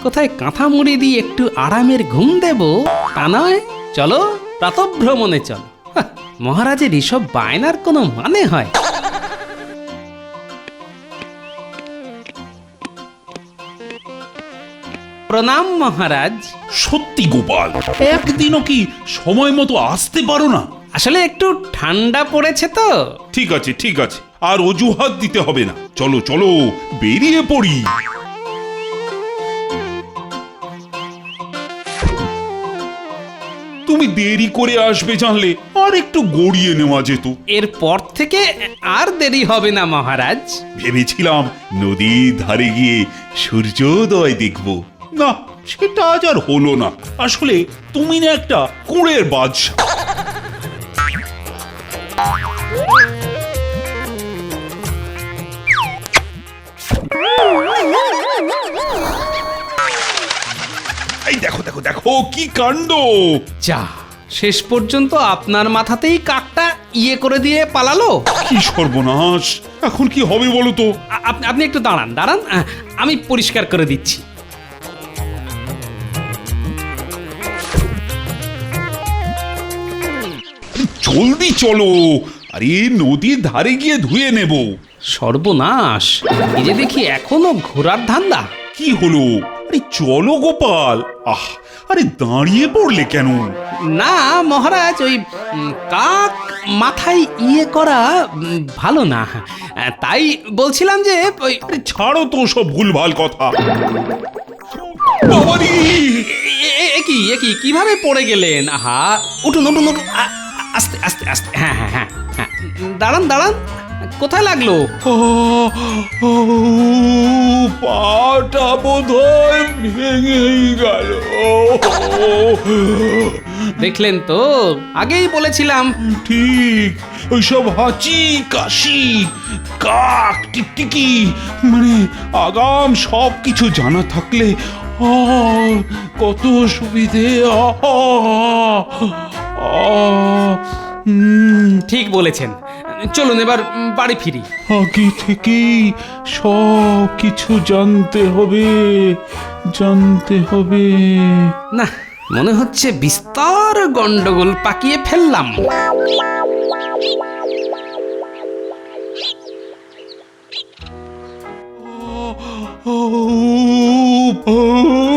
কোথায় কাঁথা মুড়ি দিয়ে একটু আরামের ঘুম দেব তা নয়। চলো প্রাতঃভ্রমণে চলো। হাহ, মহারাজের এসব বায়নার কোনো মানে হয়? প্রণাম মহারাজ। সত্যি গোপাল, একদিনও কি সময় মতো আসতে পারো না? আসলে একটু ঠান্ডা পড়েছে তো। ঠিক আছে ঠিক আছে, আর অজুহাত দিতে হবে না। চলো চলো, বেরিয়ে পড়ি। তুমি দেরি করে আসবে জানলে আর একটু গড়িয়ে নেওয়া যেত। এরপর থেকে আর দেরি হবে না মহারাজ। ভেবেছিলাম নদীর ধারে গিয়ে সূর্যোদয় দেখব, না সেটা আজ আর হলো না। আসলে তুমি না একটা কুঁড়ের বাদশা। এই দেখো দেখো দেখো কি কাণ্ড! যা, শেষ পর্যন্ত আপনার মাথাতেই কাকটা ইয়ে করে দিয়ে পালালো। কি সর্বনাশ! এখন কি হবে বলো তো? আপনি একটু দাঁড়ান দাঁড়ান, আমি পরিষ্কার করে দিচ্ছি। জলদি চলো, আরে নদীর ধারে গিয়ে ধুয়ে নেব। সর্বনাশ, এই যে দেখি এখনো ঘোরার ধান্দা। কি হলো? আরে চলো গোপাল। আহ, আরে দাঁড়িয়ে পড়লে কেন? না মহারাজ, ওই কাক মাথায় ইয়ে করা ভালো না, তাই বলছিলাম যে ওই আরে ছাড়ো তো সব ভুলভাল কথা। বাবারি! একই কিভাবে পড়ে গেলেন? আহা, উঠুন উঠুন উঠুন, আস্তে আস্তে আস্তে, হ্যাঁ হ্যাঁ হ্যাঁ হ্যাঁ, দাঁড়ান দাঁড়ান, কোথায় লাগলো? পাটা বোধহয় ভেঙেই গেল। দেখলেন তো, আগেই বলেছিলাম। ঠিক, ওইসব হাঁচি কাশি কাক টিকটিকি মানে আগাম সব কিছু জানা থাকলে কত সুবিধে। ঠিক বলেছেন, চলুন এবার বাড়ি ফিরি। আগে থেকেই সব কিছু জানতে হবে, জানতে হবে। না, মনে হচ্ছে বিস্তর গন্ডগোল পাকিয়ে ফেললাম।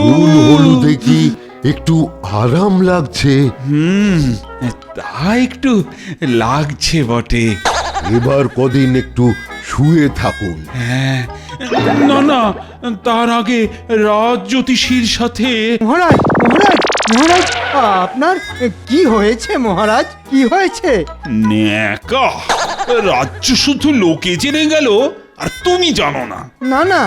চুল হলু দেখি একটু আরাম লাগছে। তা একটু লাগছে বটে। এবার কদিন একটু শুয়ে থাকুন। হ্যাঁ, না না, তার আগে রাজ জ্যোতিষীর সাথে। মহারাজ মহারাজ মহারাজ, আপনার কি হয়েছে মহারাজ? কি হয়েছে? ন্যাকা, রাজ্য শুধু লোকে জেনে গেল আর তুমি জানো না। না না,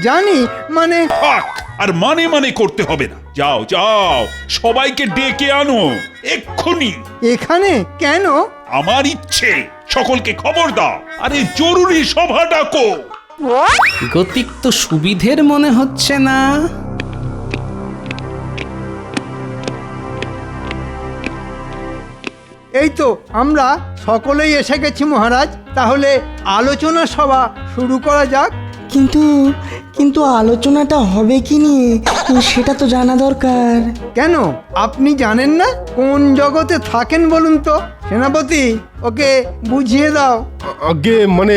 জানি, মানে থাক, আর মানে মানে করতে হবে না। যাও যাও, সবাইকে ডেকে আনো এক্ষুনি। এখানে কেন? আমার ইচ্ছে, সকলকে খবর দাও। আরে জরুরি সভা ডাকো। গতিক তো সুবিধের মনে হচ্ছে না। এই তো আমরা সকলেই এসে গেছি মহারাজ, তাহলে আলোচনা সভা শুরু করা যাক। কিন্তু কিন্তু আলোচনাটা হবে কি নিয়ে সেটা তো জানা দরকার। কেন, আপনি জানেন না? কোন জগতে থাকেন বলুন তো? সেনাপতি, ওকে বুঝিয়ে দাও। আগে মানে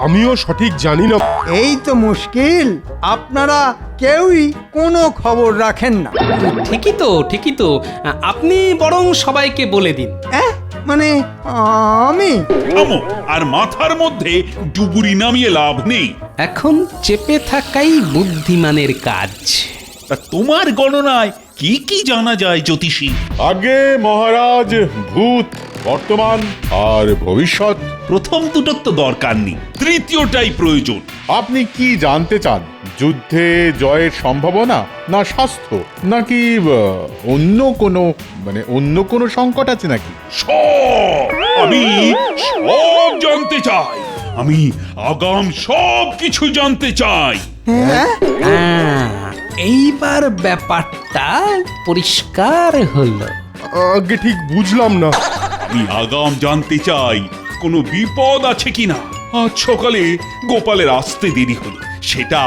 আমিও সঠিক জানি না। এই তো মুশকিল, আপনারা কেউই কোনো খবর রাখেন না। ঠিকই তো, আপনি বরং সবাইকে বলে দিন। মানে আমি? থামো, আর মাথার মধ্যে ডুবুরি নামিয়ে লাভ নেই। এখন চেপে থাকাই বুদ্ধিমানের কাজ। তা তোমার গণনায় কি কি জানা যায় জ্যোতিষী? আগে মহারাজ, ভূত, বর্তমান আর ভবিষ্যৎ। প্রথম দুটোর তো দরকার নেই, তৃতীয়টাই প্রয়োজন। আপনি কি জানতে চান? যুদ্ধে জয়ের সম্ভাবনা, না স্বাস্থ্য, নাকি অন্য কোনো সংকট আছে নাকি? সব, আমি সব জানতে চাই। আমি আগাম সব কিছু জানতে চাই। এইবার ব্যাপারটা পরিষ্কার হলো। আগে ঠিক বুঝলাম না। আমি আগাম জানতে চাই কোনো বিপদ আছে কিনা। আজ সকালে গোপালের আসতে দেরি হলো, সেটা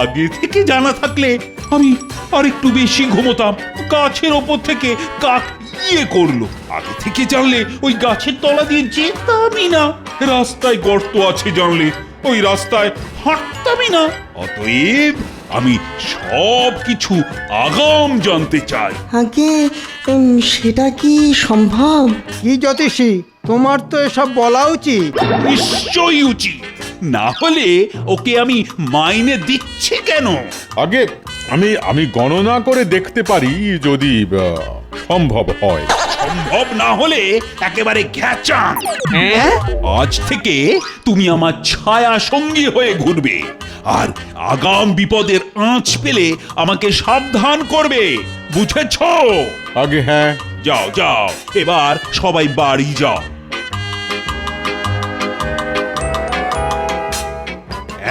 আগে থেকে জানা থাকলে আমি আর একটু বেশি ঘুমোতাম। গাছের ওপর থেকে কাক করলো। আগে থেকে জানলে ওই গাছের তলা দিয়ে যেতামই না। রাস্তায় গর্ত আছে জানলে ওই রাস্তায় হাঁটতামই না। অতএব আমি সব কিছু আগাম জানতে চাই। আগে সেটা কি সম্ভব? কি জ্যোতিষী, তোমার তো এসব বলা উচিত। নিশ্চয়ই উচিত, না হলে ওকে আমি মাইনে দিচ্ছি কেন? আগে আমি গণনা করে দেখতে পারি যদি সম্ভব হয়। সম্ভব না হলে একেবারে ঘ্যাচাং। হ্যাঁ, আজ থেকে তুমি আমার ছায়া সঙ্গী হয়ে ঘুরবে, আর আগাম বিপদের আঁচ পেলে আমাকে সাবধান করবে, বুঝেছো? আগে হ্যাঁ। যাও যাও, এবার সবাই বাড়ি যাও।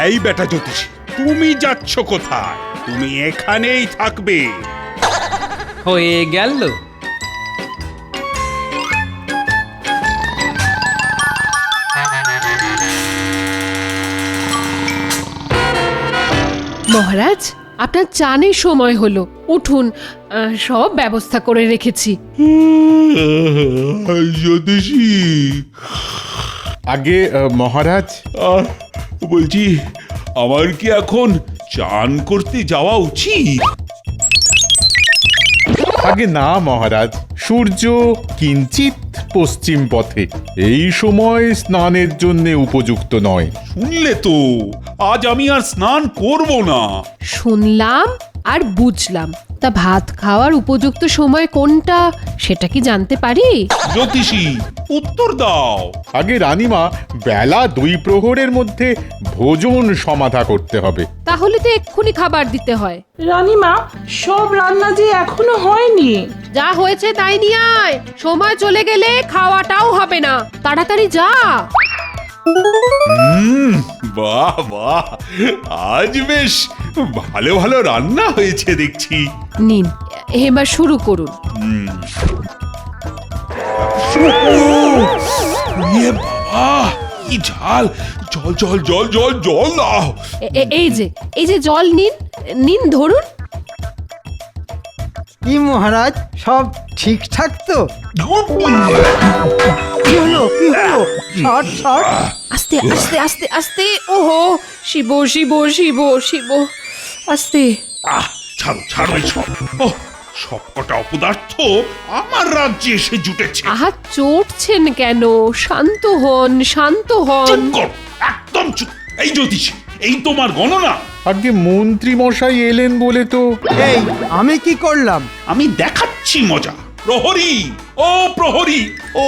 এই বেটা জ্যোতিষী, তুমি যাচ্ছ কোথায়? তুমি এখানেই থাকবে। হয়ে গেল। মহারাজ, আপনার চানের সময় হলো, উঠুন, সব ব্যবস্থা করে রেখেছি। জ্যোতিষী, আগে মহারাজ, বলছি আমার কি এখন চান করতে যাওয়া উচিত? আগে না মহারাজ, সূর্য কিঞ্চিত পশ্চিম পথে, এই সময় স্নানের জন্য উপযুক্ত নয়। শুনলে তো, আজ আমি আর স্নান করব না। শুনলাম আর বুঝলাম, তা ভাত খাওয়ার উপযুক্ত সময় কোনটা সেটা কি জানতে পারি? জ্যোতিষী, উত্তর দাও। আগে রানীমা, বেলা 2 প্রহরের মধ্যে ভোজন সমাধা করতে হবে। তাহলে তো এক্ষুনি খাবার দিতে হয়। রানীমা, সব রান্না যে এখনো হয়নি। যা হয়েছে তাই নিয়ে আয়, সময় চলে গেলে খাওয়াটাও হবে না। তাড়াতাড়ি যা। বাহ বাহ, আজ বেশ ভালো ভালো রান্না হয়েছে দেখছি। নিন, এবার শুরু করুন। ইয়ে বাবা, কি ঝাল! জল জল জল জল জল দাও। এই যে জল নিন, নিন, ধরুন। কি মহারাজ, সব ঠিকঠাক তো? কি হলো কি হলো? ষাট ষাট। আস্তে আস্তে আস্তে আস্তে। ওহো, শিব শিব শিব শিব, আস্তে। ছাড়ো ছাড়ো এইসব। ওহ, সবকটা অপদার্থ আমার রাজ্যে এসে জুটেছে। আহা, চটছেন কেন? শান্ত হন, শান্ত হন। চুপ কর, একদম চুপ। এই জ্যোতিষী, এই তোমার গণনা? আগে মন্ত্রী মশাই এলেন বলে তো। এই, আমি কি করলাম? আমি দেখাচ্ছি মজা। প্রহরী, ও প্রহরী, ও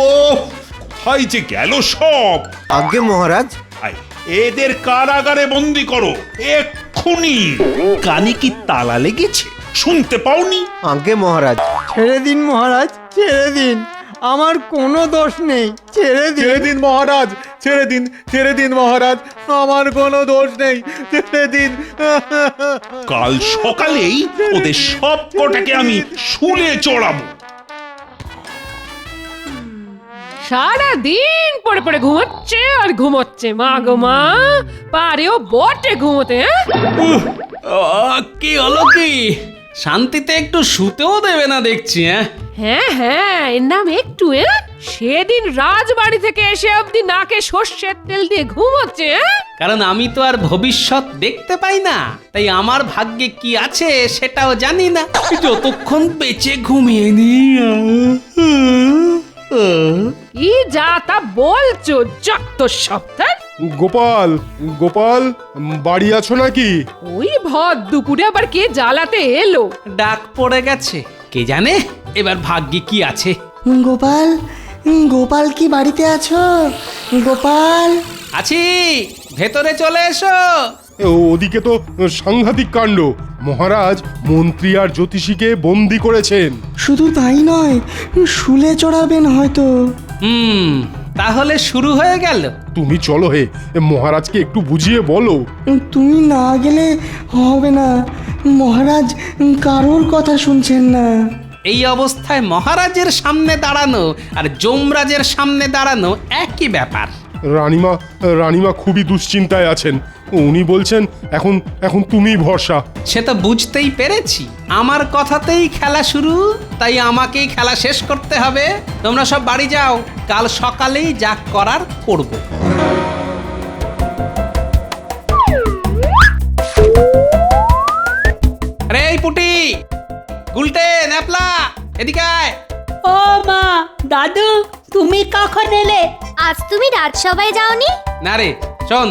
কোথায় যে গেল সব? আজ্ঞে মহারাজ। আয়, এদের কারাগারে বন্দি করো এক্ষুনি। কানে কি তালা লেগেছে? শুনতে পাওনি? আজ্ঞে মহারাজ। ছেড়ে দিন মহারাজ, ছেড়ে দিন, আমার কোনো দোষ নেই, ছেড়ে ছেড়ে দিন। দিন মহারাজ, ছেড়ে দিন, ছেড়ে দিন মহারাজ, আমার কোনো দোষ নেই, ছেড়ে দিন। কাল সকালেই ওদের সব কটাকে আমি শুলে চড়াবো। সারা দিন পড়ে পড়ে ঘুমোচ্ছে আর ঘুমোচ্ছে। মা গো মা, পারেও বটে ঘুমোতে। কি হলো কি? শান্তিতে একটু শুতেও দেবে না দেখছি। হ্যাঁ হ্যাঁ, এর নাম একটু। সেদিন রাজবাড়ি থেকে এসে অবধি নাকে সর্ষের তেল দিয়ে ঘুমোচ্ছে। কারণ আমি তো আর ভবিষ্যৎ দেখতে পাই না, তাই আমার ভাগ্যে কি আছে সেটাও জানি না। যতক্ষণ বেঁচে ঘুমিয়ে নি। কি যা তা বলছো, যত সপ্তাহ। গোপাল, গোপাল, বাড়ি আছো নাকি? ওই ভর দুপুরে আবার কে জ্বালাতে এলো? ডাক পড়ে গেছে, কে জানে এবার ভাগ্যে কি আছে। গোপাল, গোপাল কি বাড়িতে আছো? গোপাল। আছি, ভেতরে চলে এসো। ওদিকে তো সাংঘাতিক কাণ্ড। মহারাজ মন্ত্রী আর জ্যোতিষীকে বন্দি করেছেন। শুধু তাই নয়, শুলে চড়াবেন হয়তো। তাহলে শুরু হয়ে গেল। তুমি চলো হে, মহারাজকে একটু বুঝিয়ে বলো। তুমি না গেলে হবে না, মহারাজ কারোর কথা শুনছেন না। এই অবস্থায় মহারাজের সামনে দাঁড়ানো আর যমরাজের সামনে দাঁড়ানো একই ব্যাপার। রানীমা রানীমা খুবই দুশ্চিন্তায় আছেন। উনি বলছেন এখন এখন তুমিই ভরসা। সে তো বুঝতেই পেরেছি, আমার কথাতেই খেলা শুরু, তাই আমাকেই খেলা শেষ করতে হবে। তোমরা সব বাড়ি যাও, কাল সকালেই যা করার করব। আরে এই পুটি, গুলটে, ন্যাপলা, এদিকে আয়। ও মা, দাদু, তুমি কখন এলে? আজ তুমি রাজসভায় যাওনি? না রে, শোন,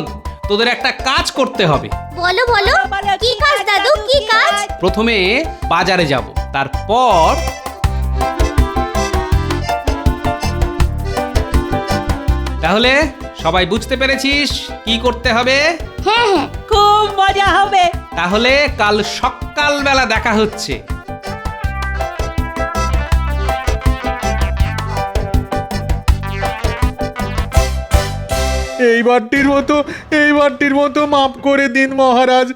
তোদের একটা কাজ করতে হবে। বলো বলো, কি কাজ দাদু, কি কাজ? প্রথমে বাজারে যাব, তারপর তাহলে সবাই বুঝতে পেরেছিস কি করতে হবে? হ্যাঁ হ্যাঁ। খুব মজা হবে। তাহলে কাল সকালবেলা দেখা হচ্ছে। এইবারটির মতো মাফ করে দিন মহারাজ।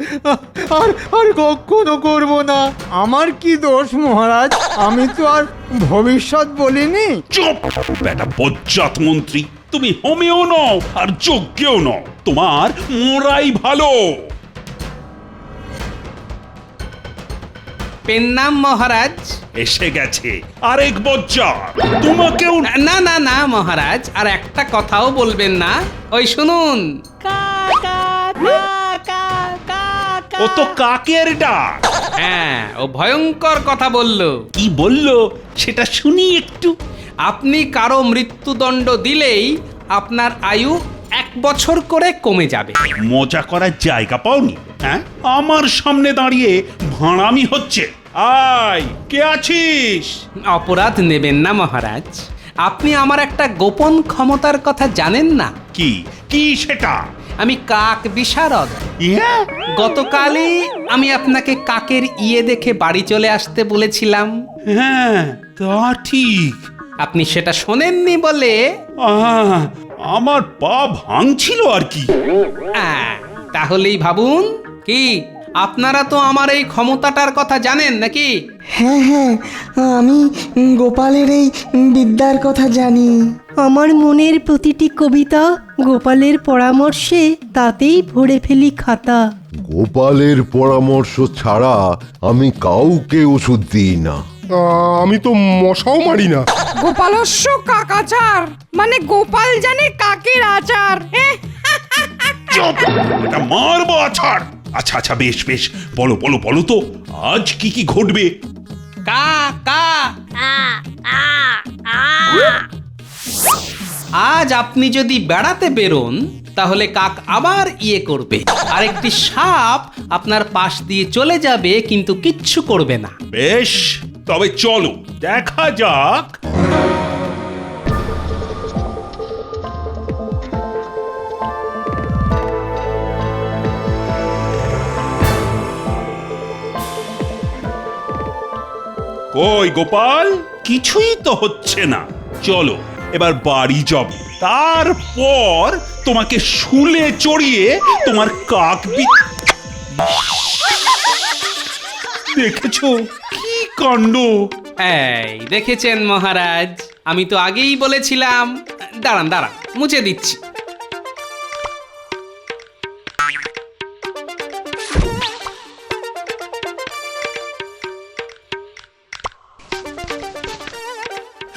আর আর কখনো করব না। আমার কি দোষ মহারাজ? আমি তো আর ভবিষ্যৎ বলিনি। চুপ বেটা বজ্জাত মন্ত্রী, তুমি হোমেও নও আর যজ্ঞেও নও, তোমার মোরাই ভালো। পেন নাম মহারাজ। এসে গেছে আরেক বজ্জাত, তোমাকেও না না না মহারাজ, আর একটা কথাও বলবেন না। ওই শুনুন, ও তো কাকের ডাক। হ্যাঁ, ও ভয়ঙ্কর কথা বলল। কি বললো সেটা শুনি একটু। আপনি কারো মৃত্যুদণ্ড দিলেই আপনার আয়ু 1 বছর করে কমে যাবে। মজা করার জায়গা পাওনি? হ্যাঁ, আমার সামনে দাঁড়িয়ে ভাঁড়ামি হচ্ছে। আয়, কে আছিস? অপরাধ নেবেন না মহারাজ, আপনি আমার একটা গোপন ক্ষমতার কথা জানেন না। কি কি সেটা? আমি কাক বিশারদ। ইয়ে? গতকালই আমি আপনাকে কাকের ইয়ে দেখে বাড়ি চলে আসতে বলেছিলাম। হ্যাঁ, তা ঠিক। আপনি সেটা শোনেননি বলে আমার পা ভাঙছিল আর কি। তাহলেই ভাবুন, কি আপনারা তো আমার এই ক্ষমতাটার কথা জানেন নাকি? হ্যাঁ হ্যাঁ, আমি গোপালের এই বিদ্যার কথা জানি। আমার মনের প্রতিটি কবিতা গোপালের পরামর্শে তাতেই ভরে ফেলি খাতা। গোপালের পরামর্শ ছাড়া আমি কাউকে ওষুধ দিই না। আমি তো মশাও মারি না। গোপালস্য কাকাচার, মানে গোপাল জানে কাকের আচার। চুপ, এটা মারবো আছাড়। আচ্ছা আচ্ছা, বেশ বেশ, বলো বলো বলো তো, আজ কি কি ঘটবে? কা কা আজ আপনি যদি বেড়াতে বেরোন তাহলে কাক আবার ইয়ে করবে, আর একটি সাপ আপনার পাশ দিয়ে চলে যাবে কিন্তু কিচ্ছু করবে না। বেশ, তবে চলো দেখা যাক। কই গোপাল, কিছুই তো হচ্ছে না। চলো এবার বাড়ি যাব, তারপর তোমাকে শুলে চড়িয়ে তোমার কাক দেখেছো কি কাণ্ড? এই দেখেছেন মহারাজ, আমি তো আগেই বলেছিলাম। দাঁড়ান দাঁড়ান, মুছে দিচ্ছি।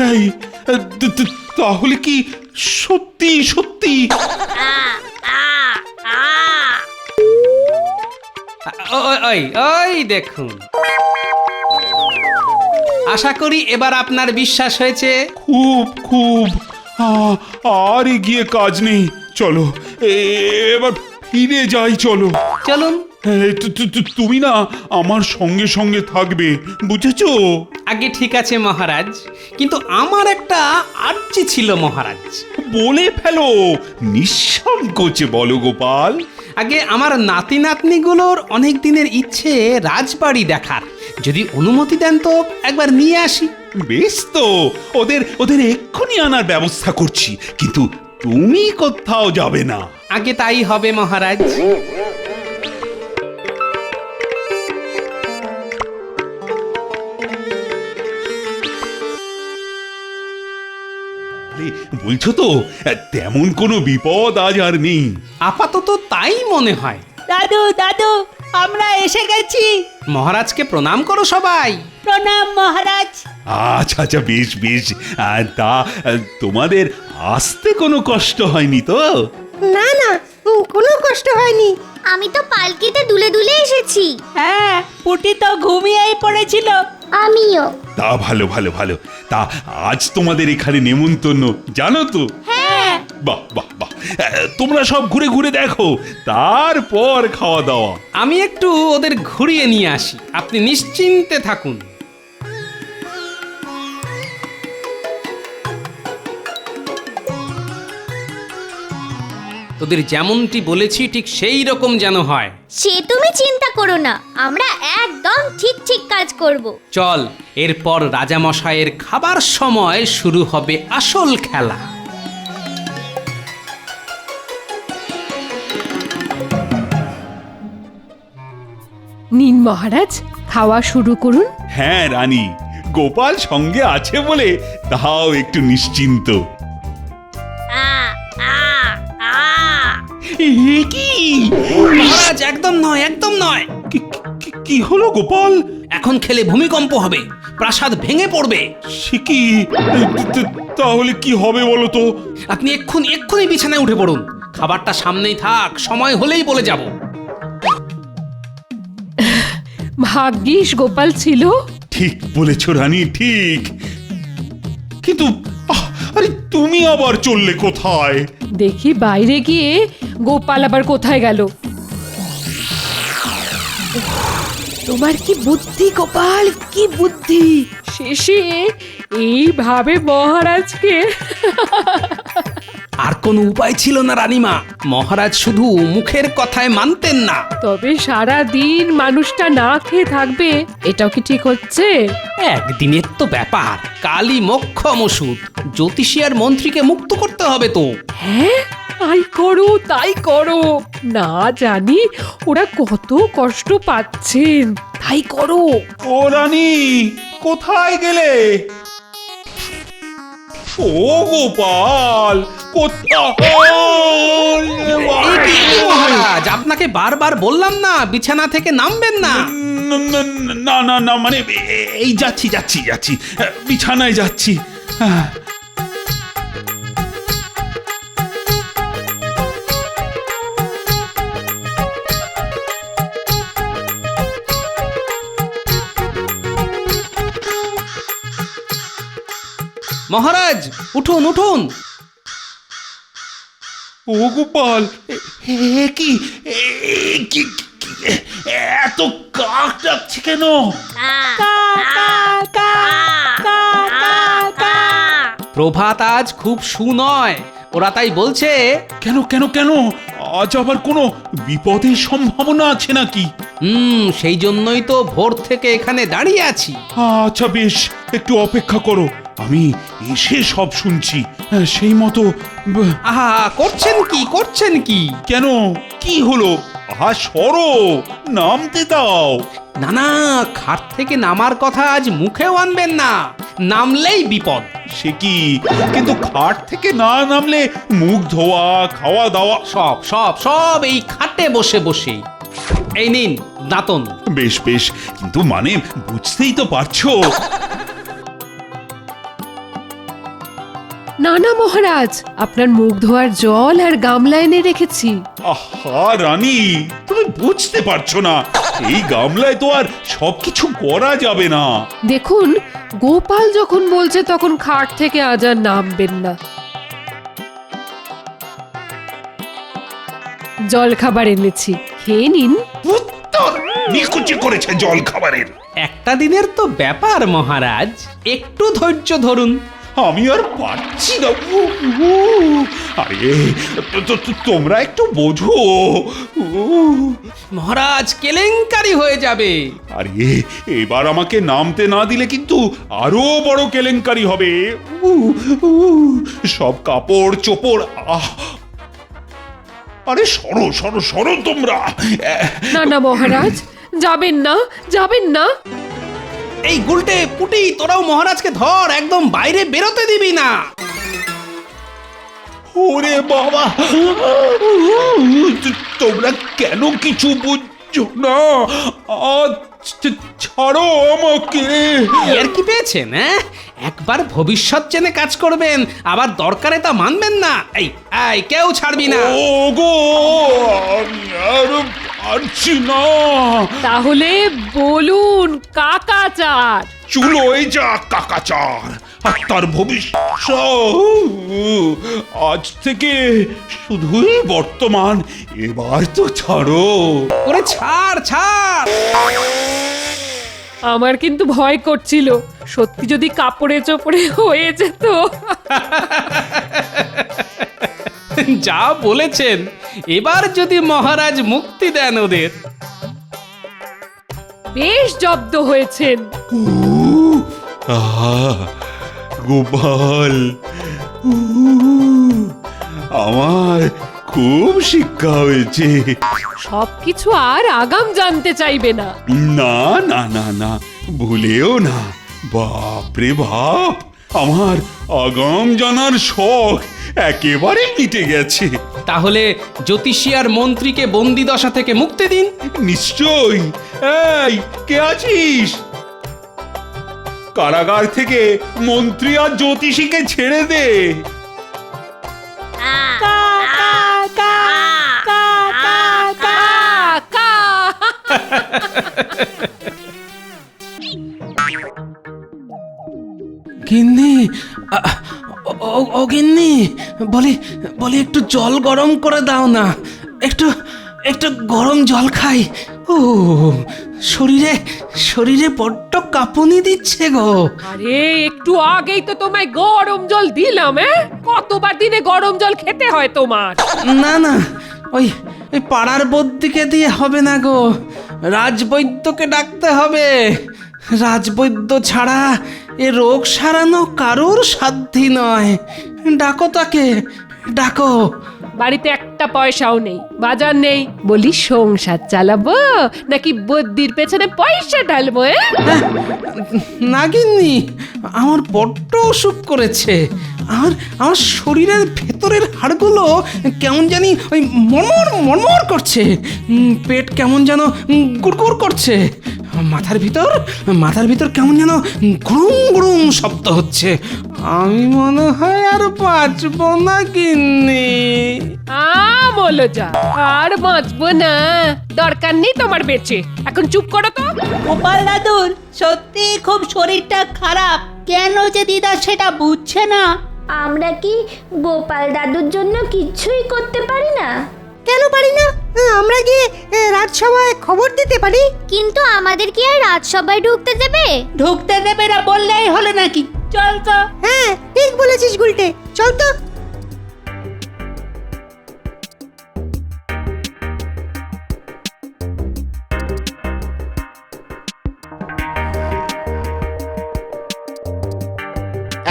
এই তাহলে কি সত্যি সত্যি? ওই ওই দেখুন, আশা করি এবার আপনার বিশ্বাস হয়েছে। খুব খুব, আর এগিয়ে কাজ নেই। চলো এবার ফিরে যাই। চলো চলুন। তুমি না আমার সঙ্গে সঙ্গে থাকবে, বুঝেছো? আগে ঠিক আছে মহারাজ, কিন্তু আমার একটা আর্জি ছিল মহারাজ। বলে ফেলো, নিঃসংকোচে বলো গোপাল। আগে আমার নাতি নাতনিগুলোর অনেক দিনের ইচ্ছে রাজবাড়ি দেখার, যদি অনুমতি দেন তো একবার নিয়ে আসি। বেশ তো, ওদের ওদের এক্ষুনি আনার ব্যবস্থা করছি, কিন্তু তুমি কোথাও যাবে না। আগে তাই হবে মহারাজ। বলছো তো তেমন কোনো বিপদ আজ আর নেই? আপাতত তাই মনে হয়। দাদু দাদু আমরা এসে গেছি। মহারাজকে প্রণাম করো সবাই। প্রণাম মহারাজ। আচ্ছা আচ্ছা, বেশ বেশ। তা তোমাদের আসতে কোনো কষ্ট হয়নি তো? না না, কোনো কষ্ট হয়নি। আমি তো পালকিতে দুলে দুলে এসেছি। হ্যাঁ, পুটি তো ঘুমিয়েই পড়েছিল। আমিও। তা ভালো ভালো ভালো। তা আজ তোমাদের এখানে নেমন্তন্ন, জানো তো? হ্যাঁ। বাহ বাহ বাহ। তোমরা সব ঘুরে ঘুরে দেখো, তারপর খাওয়া দাওয়া। আমি একটু ওদের ঘুরিয়ে নিয়ে আসি, আপনি নিশ্চিন্তে থাকুন। তোদের যেমনটি বলেছি ঠিক সেই রকম যেন হয়। সে তুমি চিন্তা করো না, আমরা একদম ঠিক ঠিক কাজ করব। চল, এরপর রাজামশাইয়ের খাবার সময় শুরু হবে আসল খেলা। নিন মহারাজ, খাওয়া শুরু করুন। হ্যাঁ রানী, গোপাল সঙ্গে আছে বলে তাও একটু নিশ্চিন্ত। আ আ আ এ কি? মহারাজ, একদম নয়, একদম নয়। কি হলো গোপাল? এখন খেলে ভূমিকম্প হবে, প্রাসাদ ভেঙে পড়বে। সে কি? তাহলে কি হবে বলো তো? আপনি এক্ষুনি বিছানায় উঠে পড়ুন। খাবারটা সামনেই থাক, সময় হলেই বলে যাব। ভাগ্যিস গোপাল ছিল। ঠিক বলেছ রানী, ঠিক। কিন্তু আরে তুমি আবার চললে কোথায়? দেখি বাইরে গিয়ে গোপাল আবার কোথায় গেল। তোমার কি বুদ্ধি গোপাল, কি বুদ্ধি! শেষে এইভাবে মহারাজকে। আর কোনো উপায় ছিল না রানীমা, মহারাজ শুধু মুখের কথায় মানতেন না। তবে সারা দিন মানুষটা না খেয়ে থাকবে, এটাও কি ঠিক হচ্ছে? একদিনের তো ব্যাপার, কালই মোক্ষম ওষুধ। জ্যোতিষী আর মন্ত্রীকে মুক্ত করতে হবে তো। হ্যাঁ, তাই করো, তাই করো। না জানি ওরা কত কষ্ট পাচ্ছেন, তাই করো। ও রানী, কোথায় গেলে? ও গোপাল, মহারাজ, আপনাকে বারবার বললাম না বিছানা থেকে নামবেন না। না না না, মানে এই যাচ্ছি যাচ্ছি যাচ্ছি, বিছানায় যাচ্ছি। মহারাজ, উঠুন উঠুন। ও গোপাল, কি এত কাক ডাকছে কেন? প্রভাত আজ খুব সুনয়, ওরা তাই বলছে। কেন কেন কেন? আজ আবার কোনো বিপদের সম্ভাবনা আছে নাকি? সেই জন্যই তো ভোর থেকে এখানে দাঁড়িয়ে আছি। আচ্ছা বেশ, একটু অপেক্ষা করো, আমি এসে সব শুনছি। সেই মতো। আহা, করছেন কি? কেন, কি হলো? আহা সরো, নামতে দাও। না না, খাট থেকে নামার কথা আজ মুখেও আনবেন না, নামলেই বিপদ। সে কি? কিন্তু খাট থেকে না নামলে মুখ ধোয়া, খাওয়া দাওয়া সব সব সব এই খাটে বসে বসে। এই নিন দাঁতন। বেশ বেশ, কিন্তু মানে বুঝতেই তো পারছো। না না মহারাজ, আপনার মুখ ধোয়ার জল আর গামলা এনে রেখেছি। আহা রানী, তুমি বুঝতে পারছো না, এই গামলায় তো আর সবকিছু করা যাবে না। দেখুন, গোপাল যখন বলছে তখন খাট থেকে আজ আর নামবেন না। জল খাবার এনেছি, খেয়ে নিন। উত্তর নিকুচি করেছে জল খাবারের। একটা দিনের তো ব্যাপার মহারাজ, একটু ধৈর্য ধরুন। আমি আর পারছি না। আরে তোমরা একটু বোঝো। মহারাজ, কেলেঙ্কারি হয়ে যাবে। আরে এবার আমাকে নামতে না দিলে কিন্তু আরো বড় কেলেঙ্কারি হবে। সব কাপড় চোপড়। আরে সরো সরো সরো তোমরা। না না মহারাজ, যাবেন না, যাবেন না। এই গুলটে পুটি, তোরাও মহারাজকে ধর, একদম বাইরে বেরোতে দিবি না। ওরে বাবা, তোমরা কেন কিছু বুঝছো না? ছাড়ো আমাকে। আর কি পেয়েছেন? হ্যাঁ, একবার ভবিষ্যৎ জেনে কাজ করবেন, আবার দরকারে তা মানবেন না। এই এই কেউ ছাড়বি না। ওগো, আমি আর পারছি না। তাহলে বলুন কাকাচার। চুলোয় যা কাকাচার, আর তার ভবিষ্যৎ আজ থেকে শুধুই বর্তমান। এবার তো ছাড়ো। ওরে ছাড় ছাড়। আমার কিন্তু ভয় করছিল, সত্যি যদি কাপড়ে চোপড়ে হয়ে যেত। যা বলেছেন, এবার যদি মহারাজ মুক্তি দেন ওদের। বেশ জব্দ হয়েছেন। গোপাল, আমার খুব শিক্ষা হয়েছে। সবকিছু আর আগাম জানতে চাইবে না। না না না না, ভুলেও না। বাপরে বাপ, আমার আগাম জানার শখ একেবারে মিটে গেছে। তাহলে জ্যোতিষী আর মন্ত্রীকে বন্দি দশা থেকে মুক্তি দিন। নিশ্চয়ই। এই, কে আছিস? কারাগার থেকে মন্ত্রী আর জ্যোতিষীকে ছেড়ে দে। গিন্নি, ও গিন্নি, বলি বলি একটু জল গরম করে দাও না। একটু একটু গরম জল খাই। ও শরীরে শরীরে বড্ড কাঁপুনি দিচ্ছে গো। আরে একটু আগেই তো তোমায় গরম জল দিলাম। কতবার দিনে গরম জল খেতে হয় তোমার? না না, ওই ওই পাড়ার বদ্যিকে দিয়ে হবে না গো, রাজবৈদ্যকে ডাকতে হবে। রাজবৈদ্য ছাড়া এ রোগ সারানো কারোর সাধ্যি নয়। ডাকো তাকে, ডাকো। বাড়িতে একটা পয়সাও নেই, বাজার নেই, বলি সংসার চালাবো নাকি বুদ্ধির পেছনে পয়সা ঢালবো? না গিন্নি, আমার বড্ড অসুখ করেছে। আমার আমার শরীরের ভেতরের হাড়গুলো কেমন জানি ওই মরমর মরমর করছে। পেট কেমন যেন গুড়গুড় করছে। মাথার ভিতর কেমন যেন গুড়ুম গুড়ুম শব্দ হচ্ছে। আমি মনে হয় আর বাঁচবো না গিন্নি। বলো যা, আর বাঁচবো না। দরকার নেই তোমার বেঁচে, এখন চুপ করো তো। গোপাল দাদুর সত্যি খুব শরীরটা খারাপ, কেন যে দিদা সেটা বুঝছে না। আমরা কি গোপাল দাদুর জন্য কিছুই করতে পারি না? কেন পারি না? আমরা গিয়ে রাজসভায় খবর দিতে পারি। কিন্তু আমাদের কি আর রাজসভায় ঢুকতে দেবে? ঢুকতে দেবে না বললেই হলো নাকি? চল তো। হ্যাঁ, ঠিক বলেছিস গুলটে, চল তো।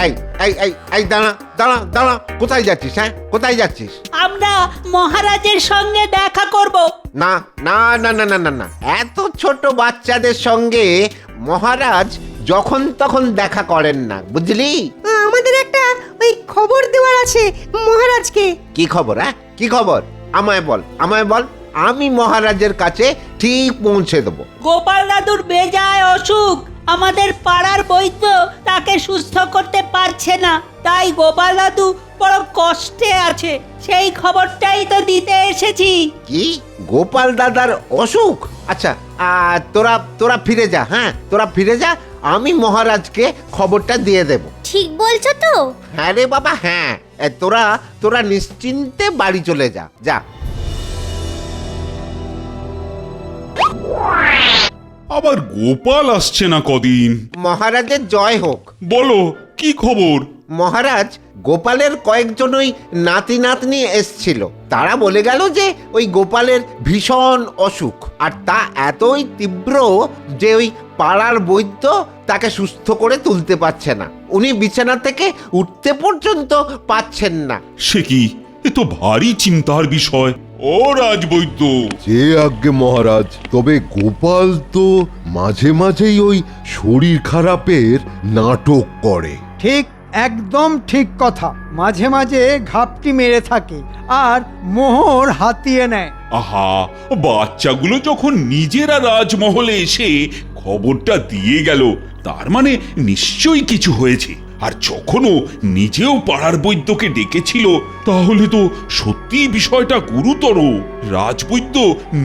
এই এই এই এই দাঁড়া দাঁড়া দাঁড়া, কোথায় যাচ্ছিস? হ্যাঁ, কোথায় যাচ্ছিস? আমরা মহারাজের সঙ্গে দেখা করব। না না না না না না না, এত ছোট বাচ্চাদের সঙ্গে মহারাজ যখন তখন দেখা করেন না, বুঝলি? আমাদের একটা ওই খবর দেওয়ার আছে মহারাজকে। কি খবর? হ্যাঁ, কি খবর? আমায় বল, আমায় বল, আমি মহারাজের কাছে ঠিক পৌঁছে দেবো। গোপাল দাদুর বেজায় অসুখ, আমাদের পাড়ার বৈদ্য তাকে সুস্থ করতে পারছে না, তাই গোপাল দাদু বড় কষ্টে আছে। সেই খবরটাই তো দিতে এসেছি। কি, গোপাল দাদার অসুখ? আচ্ছা, তোরা তোরা ফিরে যা। হ্যাঁ, তোরা ফিরে যা, আমি মহারাজকে খবরটা দিয়ে দেব। ঠিক বলছো তো? হ্যাঁ রে বাবা, হ্যাঁ। তোরা তোরা নিশ্চিন্তে বাড়ি চলে যা, যা। আবার গোপাল আসছে না কদিন। মহারাজের জয় হোক। বলো, কি খবর? মহারাজ, গোপালের কয়েকজন ওই নাতি নাতনি এসছিল। তারা বলে গেল যে ওই গোপালের ভীষণ অসুখ, আর তা এতই তীব্র যে ওই পাড়ার বৈদ্য তাকে সুস্থ করে তুলতে পারছে না। উনি বিছানা থেকে উঠতে পর্যন্ত পাচ্ছেন না। সে কি, এ তো ভারী চিন্তার বিষয়। ও রাজবৈদ্য। যে আজ্ঞে মহারাজ, তবে গোপাল তো মাঝে মাঝেই ওই শরীর খারাপের নাটক করে। ঠিক একদম ঠিক কথা। মাঝে মাঝে ঘাপটি মেরে থাকে আর মোহর হাতিয়ে নেয়। আহা, বাচ্চাগুলো যখন নিজেরা রাজমহলে এসে খবরটা দিয়ে গেল, তার মানে নিশ্চয়ই কিছু হয়েছে। আর যখনও নিজেও পাড়ার বৈদ্যকে ডেকেছিল, তাহলে তো সত্যি বিষয়টা গুরুতর। রাজবৈদ্য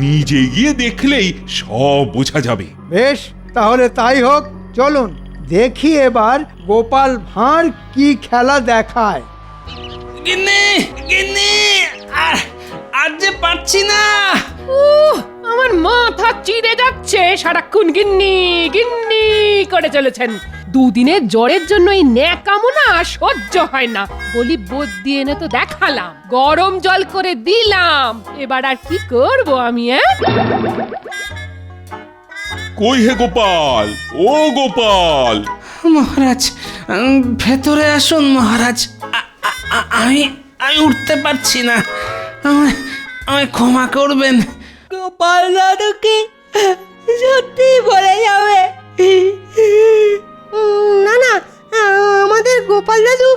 নিজে গিয়ে দেখলেই সব বোঝা যাবে। বেশ, তাহলে তাই হোক। চলুন দেখি এবার গোপাল ভাঁড় কি খেলা দেখায়। গিন্নি গিন্নি, আর যে পারছি না। আমার মাথা চিড়ে যাচ্ছে, সারাক্ষণ গিন্নি গিন্নি করে চলেছেন। দুদিনের জ্বরের জন্য এই ন্যাকামনা সহ্য হয় না। বলি বুদ্ধি এনে তো দেখালাম, গরম জল করে দিলাম, এবার আর কি করব আমি? কই হে গোপাল, ও গোপাল! মহারাজ, ভেতরে আসুন মহারাজ। আমি আমি উঠতে পারছি না, আমায় ক্ষমা করবেন। গোপাল দাদুকে সত্যি বলে যাবে? না না, আমাদের গোপাল দাদু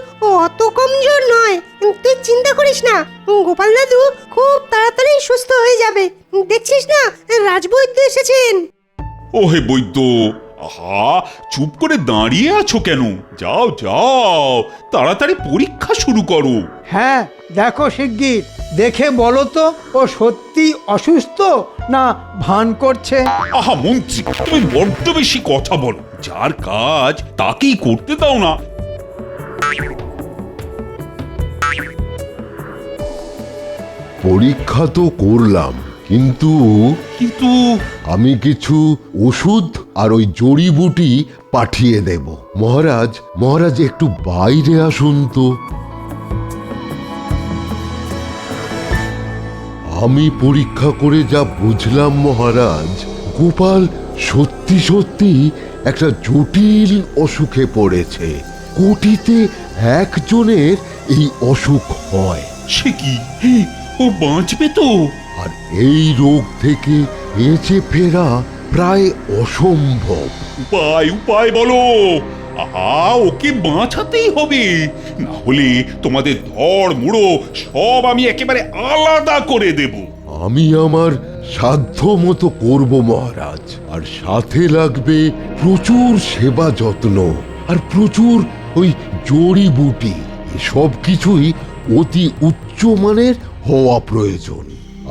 অত কমজোর নয়, তুই চিন্তা করিস না। গোপাল দাদু খুব তাড়াতাড়ি সুস্থ হয়ে যাবে। দেখছিস না, রাজবৈদ্য এসেছেন। ও হে বৈদ্য, আহা, চুপ করে দাঁড়িয়ে আছো কেন? যাও যাও, তাড়াতাড়ি পরীক্ষা শুরু করো। হ্যাঁ, দেখো শিগগির, দেখে বলো তো ও সত্যি অসুস্থ না ভান করছে। আহা মন্ত্রী, তুমি বড্ড বেশি কথা বলো। যার কাজ তাকেই করতে দাও না। পরীক্ষা তো করলাম, কিন্তু কিন্তু আমি কিছু ওষুধ আর ওই জড়িবুটি পাঠিয়ে দেব। মহারাজ, মহারাজ একটু বাইরে আসুন তো। আমি পরীক্ষা করে যা বুঝলাম মহারাজ, গোপাল সত্যি সত্যি একটা জটিল অসুখে পড়েছে। কোটিতে একজনের এই অসুখ হয়। সে কি, ও বাঁচবে তো? আর এই রোগ থেকে বেঁচে ফেরা প্রায় অসম্ভব। উপায় উপায় বলো। আহা, ওকে বাঁচাতেই হবে, না হলে তোমাদের ধড় মুড়ো সব আমি একেবারে আলাদা করে দেব। আমি আমার সাধ্য মতো করব মহারাজ, আর সাথে লাগবে প্রচুর সেবা যত্ন আর প্রচুর ওই জড়িবুটি। সব কিছুই অতি উচ্চমানের হওয়া প্রয়োজন,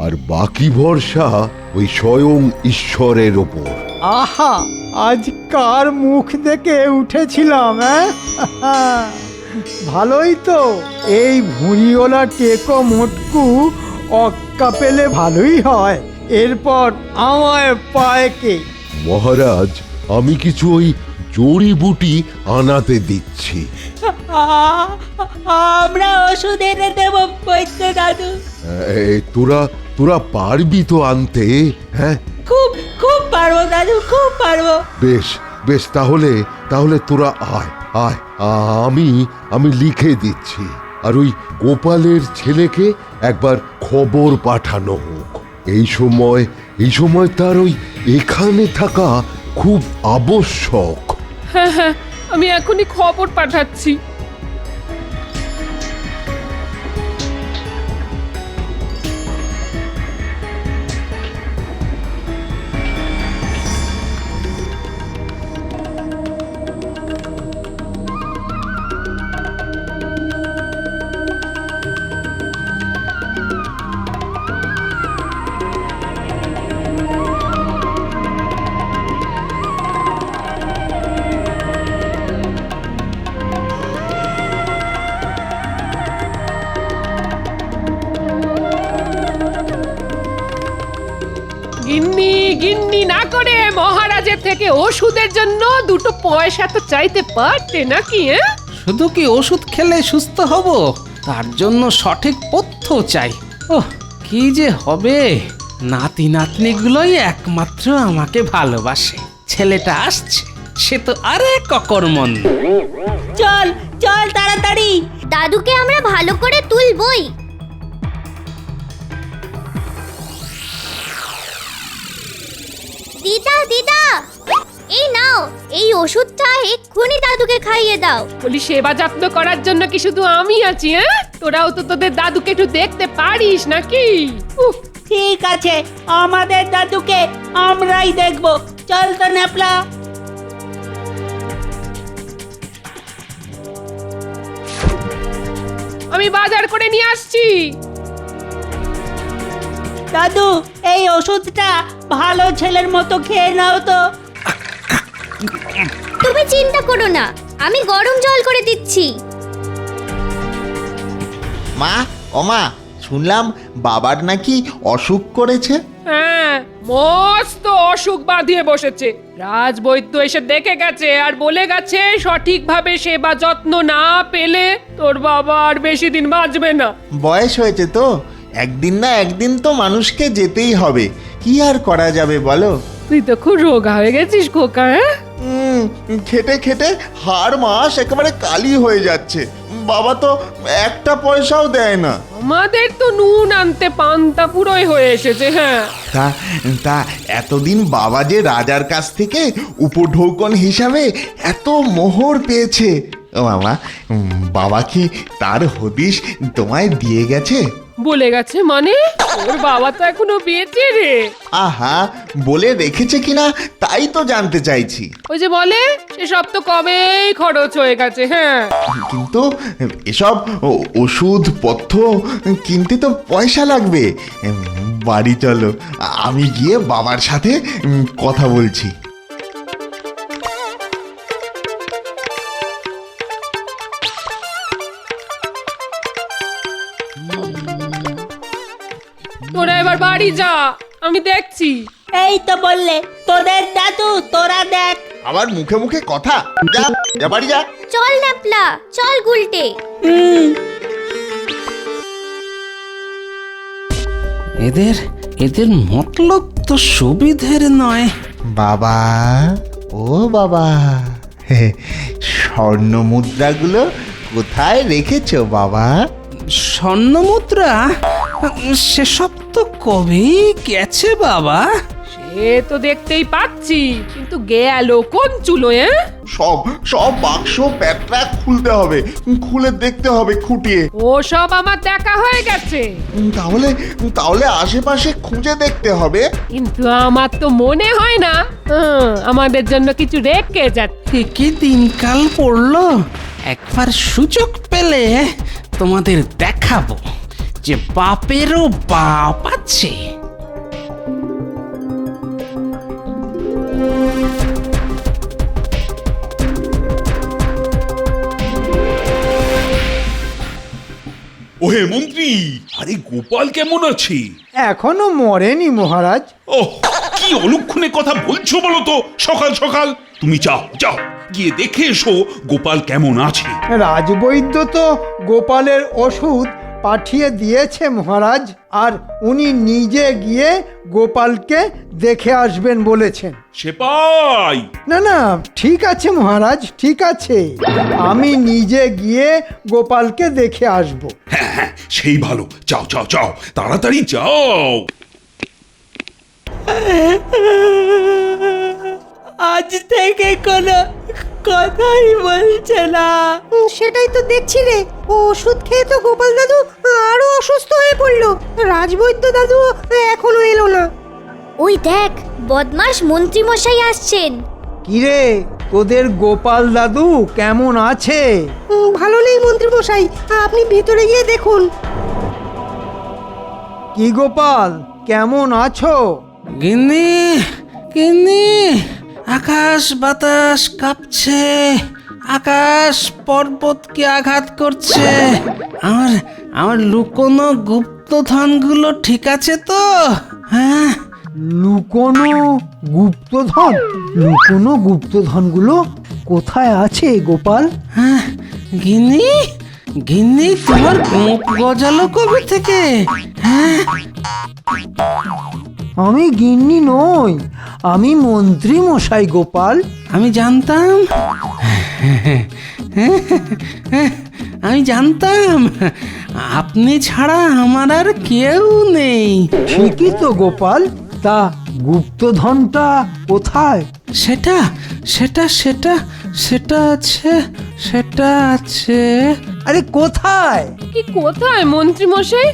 আর বাকি ভরসা ওই স্বয়ং ঈশ্বরের ওপর। আহা, আজ কার মুখ দেখে উঠেছিলাম? ভালোই তো, এই ভুঁড়িওয়ালা টেকো মোটকু অক্কা পেলে ভালোই হয়। এরপর আমায় পায় কে? মহারাজ, আমি কিছু ওই জড়িবুটি আনাতে দিচ্ছি। আমরা ওষুধ এনে দেব বৈদ্য দাদু। তোরা তোরা পারবি তো আনতে? হ্যাঁ, খুব খুব পারবো দাদু, খুব পারবো। বেশ বেশ, তাহলে তাহলে তোরা আয় আয়, আমি লিখে দিচ্ছি। আর ওই গোপালের ছেলেকে একবার খবর পাঠানো হোক। এই সময় তার ওই এখানে থাকা খুব আবশ্যক। হ্যাঁ হ্যাঁ, আমি এখনই খবর পাঠাচ্ছি। গিন্নি গিন্নি না করে মহারাজের থেকে ওষুধের জন্য দুটো পয়সা তো চাইতে পারতে নাকি? শুধু কি ওষুধ খেলে সুস্থ হব? তার জন্য সঠিক পথ্য চাই। ওহ, কি যে হবে! নাতি নাতনিগুলোই একমাত্র আমাকে ভালোবাসে। ছেলেটা আসছে, সে তো আরেক অকর্মণ। চল চল তাড়াতাড়ি। দাদুকে আমরা ভালো করে তুলবই। দিদা দিদা, এই নাও এই ওষুধটা এক্ষুনি দাদুকে খাইয়ে দাও। বলি সেবা যত্ন করার জন্য কি শুধু আমি আছি? হ্যাঁ, তোরাও তো তোদের দাদুকে একটু দেখতে পারিস নাকি? উফ, ঠিক আছে, আমাদের দাদুকে আমরাই দেখব। চল তো ন্যাপলা। আমি বাজার করে নিয়ে আসছি। দাদু, এই ওষুধটা ভালো ছেলের মতো খেয়ে নাও তো। তুমি চিন্তা করো না, আমি গরম জল করে দিচ্ছি। মা, ও মা, শুনলাম বাবার নাকি অসুখ করেছে। হ্যাঁ, মস্ত অসুখ বাঁধিয়ে বসেছে। রাজবৈদ্য এসে দেখে গেছে আর বলে গেছে সঠিকভাবে সেবা যত্ন না পেলে তোর বাবা আর বেশি দিন বাঁচবে না। বয়স হয়েছে তো, একদিন না একদিন তো মানুষকে যেতেই হবে, কি আর করা যাবে বলো। তুই তো খুব রোগা হয়ে গেছিস খোকা। হ্যাঁ, খেটে খেটে হাড় মাস একেবারে কালি হয়ে যাচ্ছে। বাবা তো একটা পয়সাও দেয় না। আমাদের তো নুন আনতে পান্তা পুরোই হয়ে এসেছে। হ্যাঁ, তা তা এতদিন বাবা যে রাজার কাছ থেকে উপঢৌকন হিসাবে এত মোহর পেয়েছে, ও মামা, বাবা কি তার হদিশ তোমায় দিয়ে গেছে? বলে গেছে মানে? ওর বাবা তো এখনো বেঁচে রে। আহা, বলে রেখেছে কিনা তাই তো জানতে চাইছি। ওই যে বলে সেসব তো কবেই খরচ হয়ে গেছে। হ্যাঁ, কিন্তু এসব ওষুধ পথ্য কিনতে তো পয়সা লাগবে। বাড়ি চলো, আমি গিয়ে বাবার সাথে কথা বলছি। তোরা এবার বাড়ি যা, আমি দেখছি। এই তো বললে তোদের দাদু, তোরা দেখ। আবার মুখে মুখে কথা, যা যা বাড়ি যা। চল ন্যাপলা, চল গুলটে। এদের এদের মতলব তো সুবিধের নয়। বাবা, ও বাবা, স্বর্ণ মুদ্রাগুলো কোথায় রেখেছো বাবা? স্বর্ণ মুদ্রা সেসব তো কবেই গেছে বাবা। সে তো দেখতেই পাচ্ছি, কিন্তু গেল কোন চুলো? সব সব বাক্স প্যাটরা খুলতে হবে, খুলে দেখতে হবে খুঁটিয়ে। ও সব আমার দেখা হয়ে গেছে। তাহলে তাহলে আশেপাশে খুঁজে দেখতে হবে। কিন্তু আমার তো মনে হয় না আমাদের জন্য কিছু রেখে যাচ্ছে। কি দিনকাল পড়লো, একবার সুযোগ পেলে তোমাদের দেখাবো যে বাপেরও বাপ আছে। ওহে মন্ত্রী, আরে গোপাল কেমন আছে? এখনো মরেনি মহারাজ। ওহ, কি অলক্ষণে কথা বলছো বলো তো সকাল সকাল? তুমি যাও যাও, গিয়ে দেখে এসো গোপাল কেমন আছে। রাজবৈদ্য তো গোপালের ওষুধ পাঠিয়ে দিয়েছে মহারাজ, আর উনি নিজে গিয়ে গোপালকে দেখে আসবেন বলেছেন। সেপাই, না না, ঠিক আছে মহারাজ, ঠিক আছে, আমি নিজে গিয়ে গোপালকে দেখে আসব। হ্যাঁ হ্যাঁ, সেই ভালো, যাও যাও যাও, তাড়াতাড়ি যাও। আজ থেকে কোনো কথাই বলছে না। সেটাই তো দেখছি রে, ও ওষুধ খেয়ে তো গোপাল দাদু আরো অসুস্থ হয়ে পড়লো। রাজবৈদ্য দাদু এখনো এলো না। ওই দেখ, বদমাশ মন্ত্রী মশাই আসছেন। কিরে, তোদের গোপাল দাদু কেমন আছে? ভালো নেই মন্ত্রী মশাই, আপনি ভিতরে গিয়ে দেখুন। কি গোপাল, কেমন আছো? গিন্নি গিন্নি, আকাশ বাতাস কাঁপছে, আকাশ পর্বতকে আঘাত করছে। আমার আমার লুকোনো গুপ্তধনগুলো ঠিক আছে তো? হ্যাঁ, লুকোনো গুপ্তধন? লুকোনো গুপ্তধনগুলো কোথায় আছে গোপাল? হ্যাঁ গিন্নি, গিন্নি তোমার মুখ গজালো কবে থেকে? হ্যাঁ, আমি গিন্নি নই, আমি মন্ত্রী মশাই গোপাল। আমি জানতাম, আমি জানতাম আপনি ছাড়া আমার আর কেউ নেই। ঠিকই তো গোপাল, তা গুপ্তধনটা কোথায়? সেটা সেটা সেটা সেটা আছে, সেটা আছে। আরে কোথায়? কি কোথায় মন্ত্রী মশাই?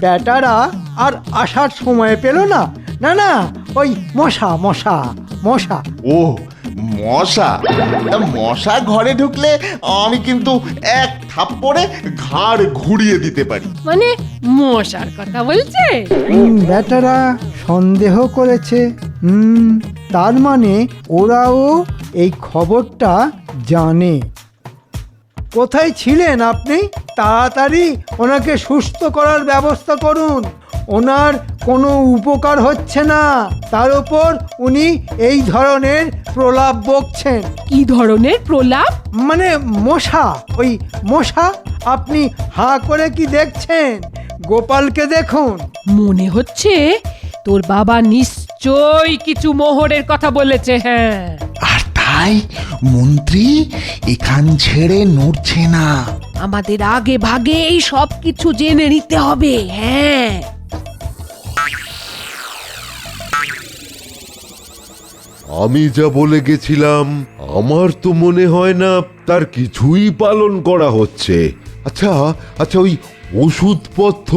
বেটারা আর আসার সময় পেল না। না না, ওই মশা মশা মশা। ও মশা, তা মশা ঘরে ঢুকলে আমি কিন্তু এক থাপ্পড়ে ঘাড় ঘুরিয়ে দিতে পারি। মানে মশার কথা বলছে? বেটারা সন্দেহ করেছে। তার মানে ওরাও এই খবরটা জানে। কোথায় ছিলেন আপনি? তাড়াতাড়ি ওনাকে সুস্থ করার ব্যবস্থা করুন। ওনার কোনো উপকার হচ্ছে না, তার উপর উনি এই ধরনের প্রলাপ বকছেন। কি ধরনের প্রলাপ? মানে মশা, ওই মশা। আপনি হাঁ করে কি দেখছেন? গোপালকে দেখুন। মনে হচ্ছে তোর বাবা নিশ্চয়ই কিছু মোহরের কথা বলেছে। হ্যাঁ, আর তাই মন্ত্রী এখান ছেড়ে নড়ছে না। আমাদের আগে ভাগে এই সব কিছু জেনে নিতে হবে। হ্যাঁ, আমি যা বলে গেছিলাম আমার তো মনে হয় না তার কিছুই পালন করা হচ্ছে। আচ্ছা আচ্ছা, ওই ওষুধপত্র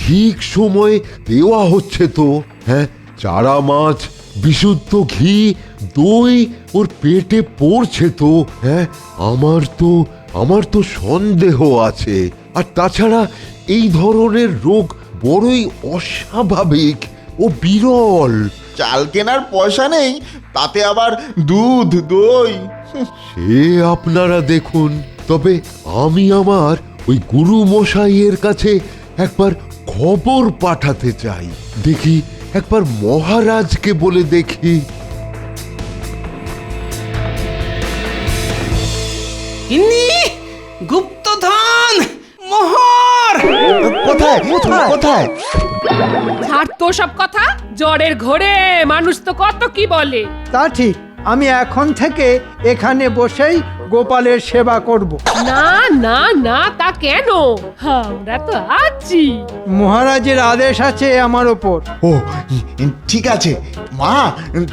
ঠিক সময়ে দেওয়া হচ্ছে তো? হ্যাঁ, চারা মাছ, বিশুদ্ধ ঘি, দই ওর পেটে পড়ছে তো? হ্যাঁ, আমার তো সন্দেহ আছে। আর তাছাড়া এই ধরনের রোগ বড়ই অস্বাভাবিক ও বিরল। চাল কেনার পয়সা নেই, তাতে আবার দুধ দই। সে আপনারা দেখুন। তবে আমি আমার ওই গুরু মশাইয়ের কাছে একবার খবর পাঠাতে চাই। দেখি, একবার মহারাজকে বলে দেখি। গিন্নি, গুপ্তধন, মোহর। কোথায় কোথায়? ছাড় তো সব কথা। জ্বরের ঘোরে মানুষ তো কত কি বলে। তা ঠিক, আমি এখন থেকে এখানে বসেই গোপালের সেবা করব। না না না, তা কেন? আমরা তো আছি। মহারাজের আদেশ আছে আমার ওপর। ও ঠিক আছে মা,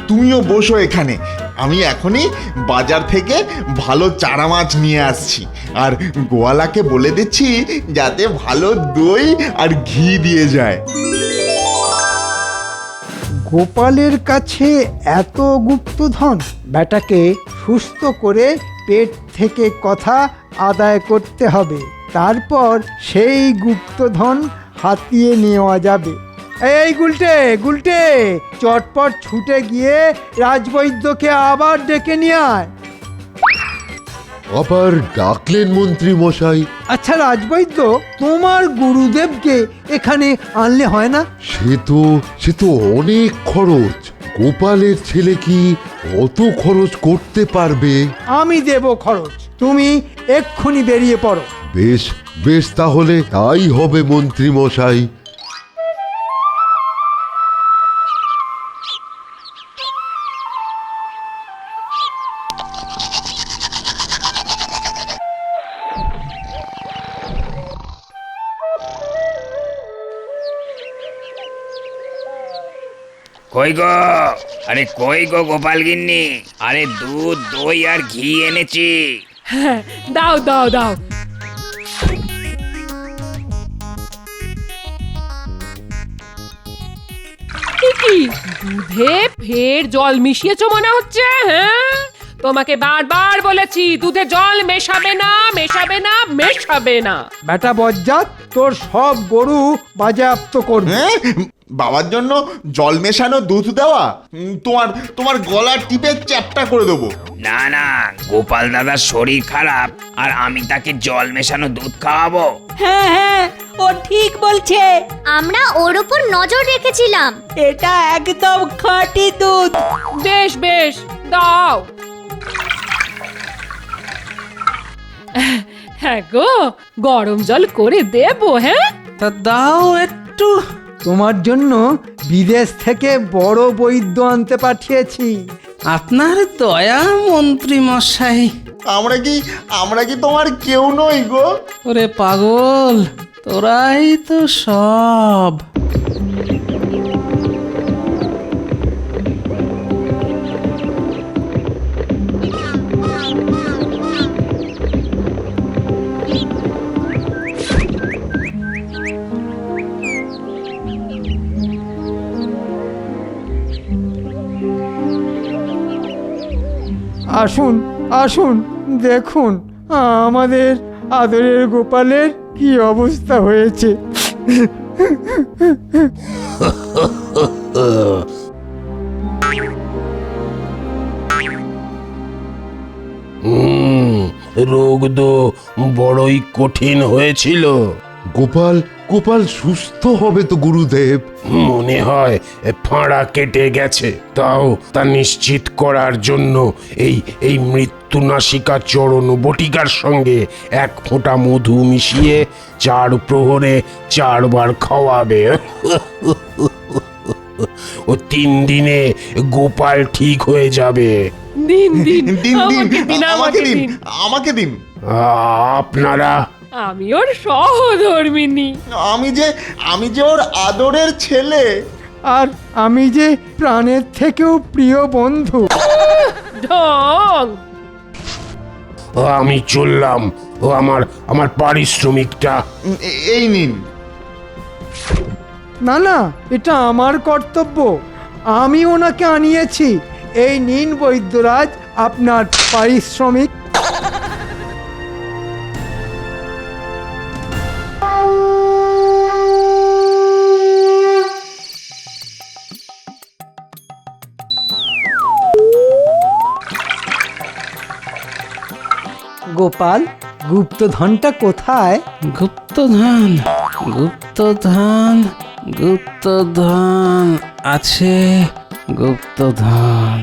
তুমিও বসো এখানে। আমি এখনই বাজার থেকে ভালো চারা মাছ নিয়ে আসছি, আর গোয়ালাকে বলে দিচ্ছি যাতে ভালো দই আর ঘি দিয়ে যায়। গোপালের কাছে এত গুপ্তধন? বেটাকে সুস্থ করে পেট থেকে কথা আদায় করতে হবে, তারপর সেই গুপ্তধন হাতিয়ে নেওয়া যাবে। এই গুলটে গুলটে, চটপট ছুটে গিয়ে রাজবৈদ্যকে আবার ডেকে নিয়ে আয়। আবার ডাকলেন মন্ত্রী মশাই? আচ্ছা রাজবৈদ্য, তোমার গুরুদেবকে এখানে আনলে হয় না? সে তো অনেক খরচ। গোপালের ছেলে কি অত খরচ করতে পারবে? আমি দেব খরচ, তুমি এক্ষুনি বেরিয়ে পড়ো। বেশ বেশ, তাহলে তাই হবে মন্ত্রী মশাই। কই গো, আরে কই গো গোপাল গিন্নি? আরে দুধ দই আর ঘি এনেছি। হ্যাঁ, দাও দাও দাও। কি দুধে ফের জল মিশিয়েছো মনে হচ্ছে? হ্যাঁ, তোমাকে বারবার বলেছি দুধে জল মেশাবে না, মেশাবে না, মেশাবে না। বেটা বজ্জাত, তোর সব গরু বাজেয়াপ্ত করবে। বাবার জন্য জল মেশানো দুধ দেওয়া? তোমার গলা টিপে চ্যাপটা করে দেবো। না না, গোপাল দাদার শরীর খারাপ, আর আমি তাকে জল মেশানো দুধ খাওয়াবো? হ্যাঁ হ্যাঁ, ও ঠিক বলছে। আমরা ওর উপর নজর রেখেছিলাম। এটা একদম খাঁটি দুধ। বেশ বেশ, দাও। হ্যাঁ গো, গরম জল করে দেবো। হ্যাঁ, তা দাও একটু। তোমার জন্য বিদেশ থেকে বড় বৈদ্য আনতে পাঠিয়েছি। আপনার দয়া মন্ত্রী মশাই। আমরা কি তোমার কেউ নই গো? ওরে পাগল, তোরাই তো সব। আসুন আসুন দেখুন আমাদের আদরের গোপালের কি অবস্থা হয়েছে। রোগ তো বড়ই কঠিন হয়েছিল। গোপাল গোপাল সুস্থ হবে তো গুরুদেব? মনে হয় ফাঁড়া কেটে গেছে, তাও তা নিশ্চিত করার জন্য এই মৃত্যুনাশিকা চরণ বটিকার সঙ্গে 1 ফোঁটা মধু মিশিয়ে 4 প্রহরে 4 বার খাওয়াবে। ও 3 দিনে গোপাল ঠিক হয়ে যাবে। দিন দিন দিন দিন আমাকে দিন, আমাকে দিন আমাকে দিন। আপনারা? আমি ওর সহধর্মিনী। আমি যে ওর আদরের ছেলে। আর আমি যে প্রাণের থেকেও প্রিয় বন্ধু। ঢং। আমি চললাম। ও আমার পারিশ্রমিকটা। এই নিন। না না, এটা আমার কর্তব্য, আমি ওনাকে আনিয়েছি। এই নিন বৈদ্যরাজ আপনার পারিশ্রমিক। গোপাল, গুপ্তধনটা কোথায়? গুপ্তধন, গুপ্তধন, গুপ্তধন আছে, গুপ্তধন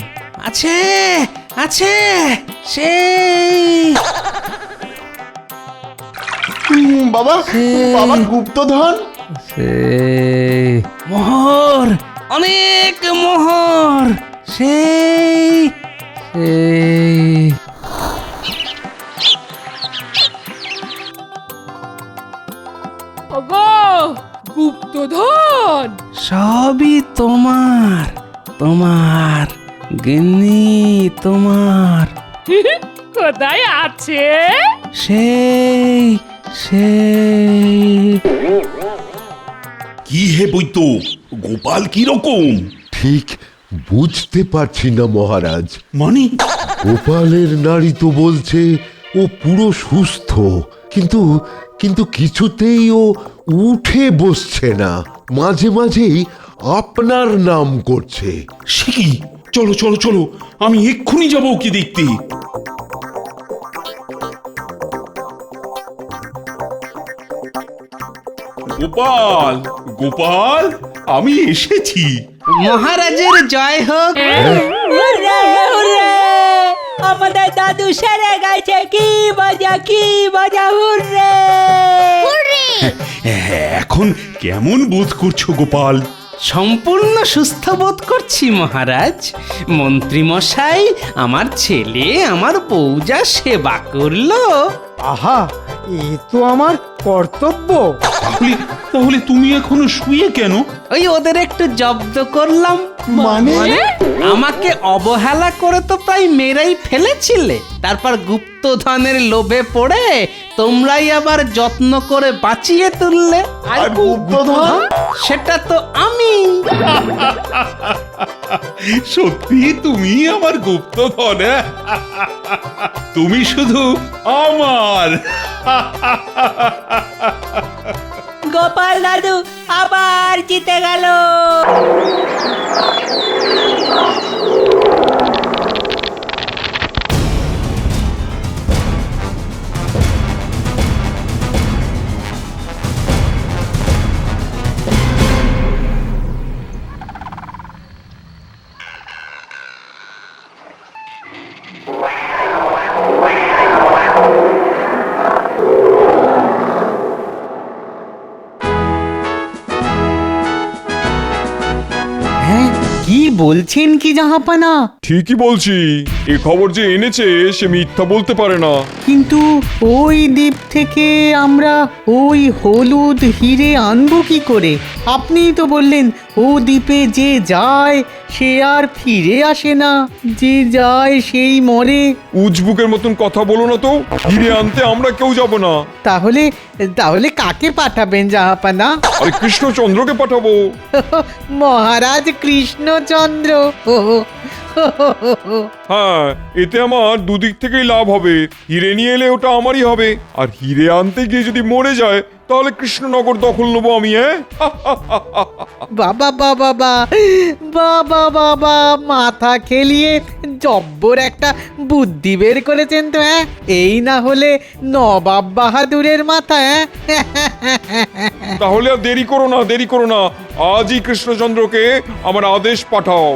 আছে, আছে সেই। বাবা বাবা গুপ্তধন। সেই মোহর, অনেক মোহর, সেই সেই। ওগো গুপ্তধন সবই তোমার, তোমার গিন্নি, তোমার। কোথায় আছে? সেই সেই। কি হে বৈদ্য, গোপাল কি রকম? ঠিক বুঝতে পারছি না মহারাজ। মানে? গোপালের নারী তো বলছে ও পুরো সুস্থ, কিন্তু কিন্তু কিছুতেই ও উঠে বসছে না, মাঝে মাঝেই আপনার নাম করছে। সে কি? চলো চলো চলো, আমি এক্ষুনি যাবো ওকে দেখতে। গোপাল, গোপাল, আমি এসেছি। মহারাজের জয় হোক। Hurray, hurray! আমাদের দাদু সেরে গেছে, কি মজা, কি মজা! হুররে! এখন কেমন বোধ করছো গোপাল? সম্পূর্ণ সুস্থ বোধ করছি মহারাজ। মন্ত্রী মশাই আমার ছেলে আমার বউ যা সেবা করলো। আহা, এ তো আমার কর্তব্য। তাহলে তাহলে তুমি এখনো শুয়ে কেন? ওই ওদের একটু জব্দ করলাম। মানে? আমাকে অবহেলা করে তো প্রায় মেরেই ফেলেছিলে, তারপর গুপ্তধনের লোভে পড়ে তোমরাই আবার যত্ন করে বাঁচিয়ে তুললে। আর গুপ্তধন? সেটা তো আমি। সত্যি তুমি আমার গুপ্তধন? তুমি শুধু আমার। গোপাল দাদু আবার জিতে গেল। কি বলছেন কি জাহাপানা? ঠিকই বলছি, এ খবর যে এনেছে সে মিথ্যা বলতে পারে না। কিন্তু ওই দ্বীপ থেকে আমরা ওই হলুদ হিরে আনবো কি করে? আপনিই তো বললেন ও দ্বীপে যে যায় সে আর ফিরে আসে না, যে যায় সেই মরে। উজবুকের মতন কথা বলো না তো, হিরে আনতে আমরা কেউ যাব না। তাহলে তাহলে কাকে পাঠাবেন জাহাপানা? আরে কৃষ্ণচন্দ্রকে পাঠাবো। মহারাজ কৃষ্ণচন্দ্র, ও হ্যাঁ, এতে আমার দুদিক থেকেই লাভ হবে। হিরে নিয়ে এলে ওটা আমারই হবে, আর হিরে আনতে গিয়ে যদি মরে যায় তাহলে কৃষ্ণনগর দখল নেবো আমি। বাবা বাবা বাবা বাবা, মাথা খেলিয়ে জব্বর একটা বুদ্ধি বের করেছেন তো। এই না হলে নবাব বাহাদুরের মাথা। তাহলে আর দেরি করো না, দেরি করো না, আজই কৃষ্ণচন্দ্রকে আমার আদেশ পাঠাও।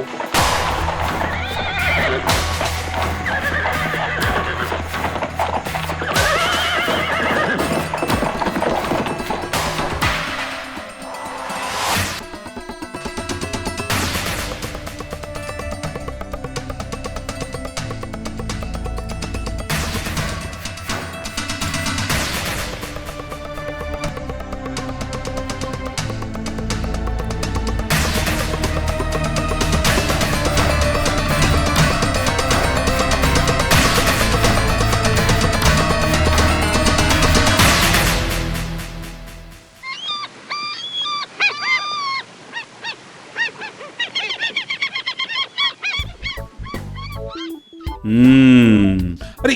আরে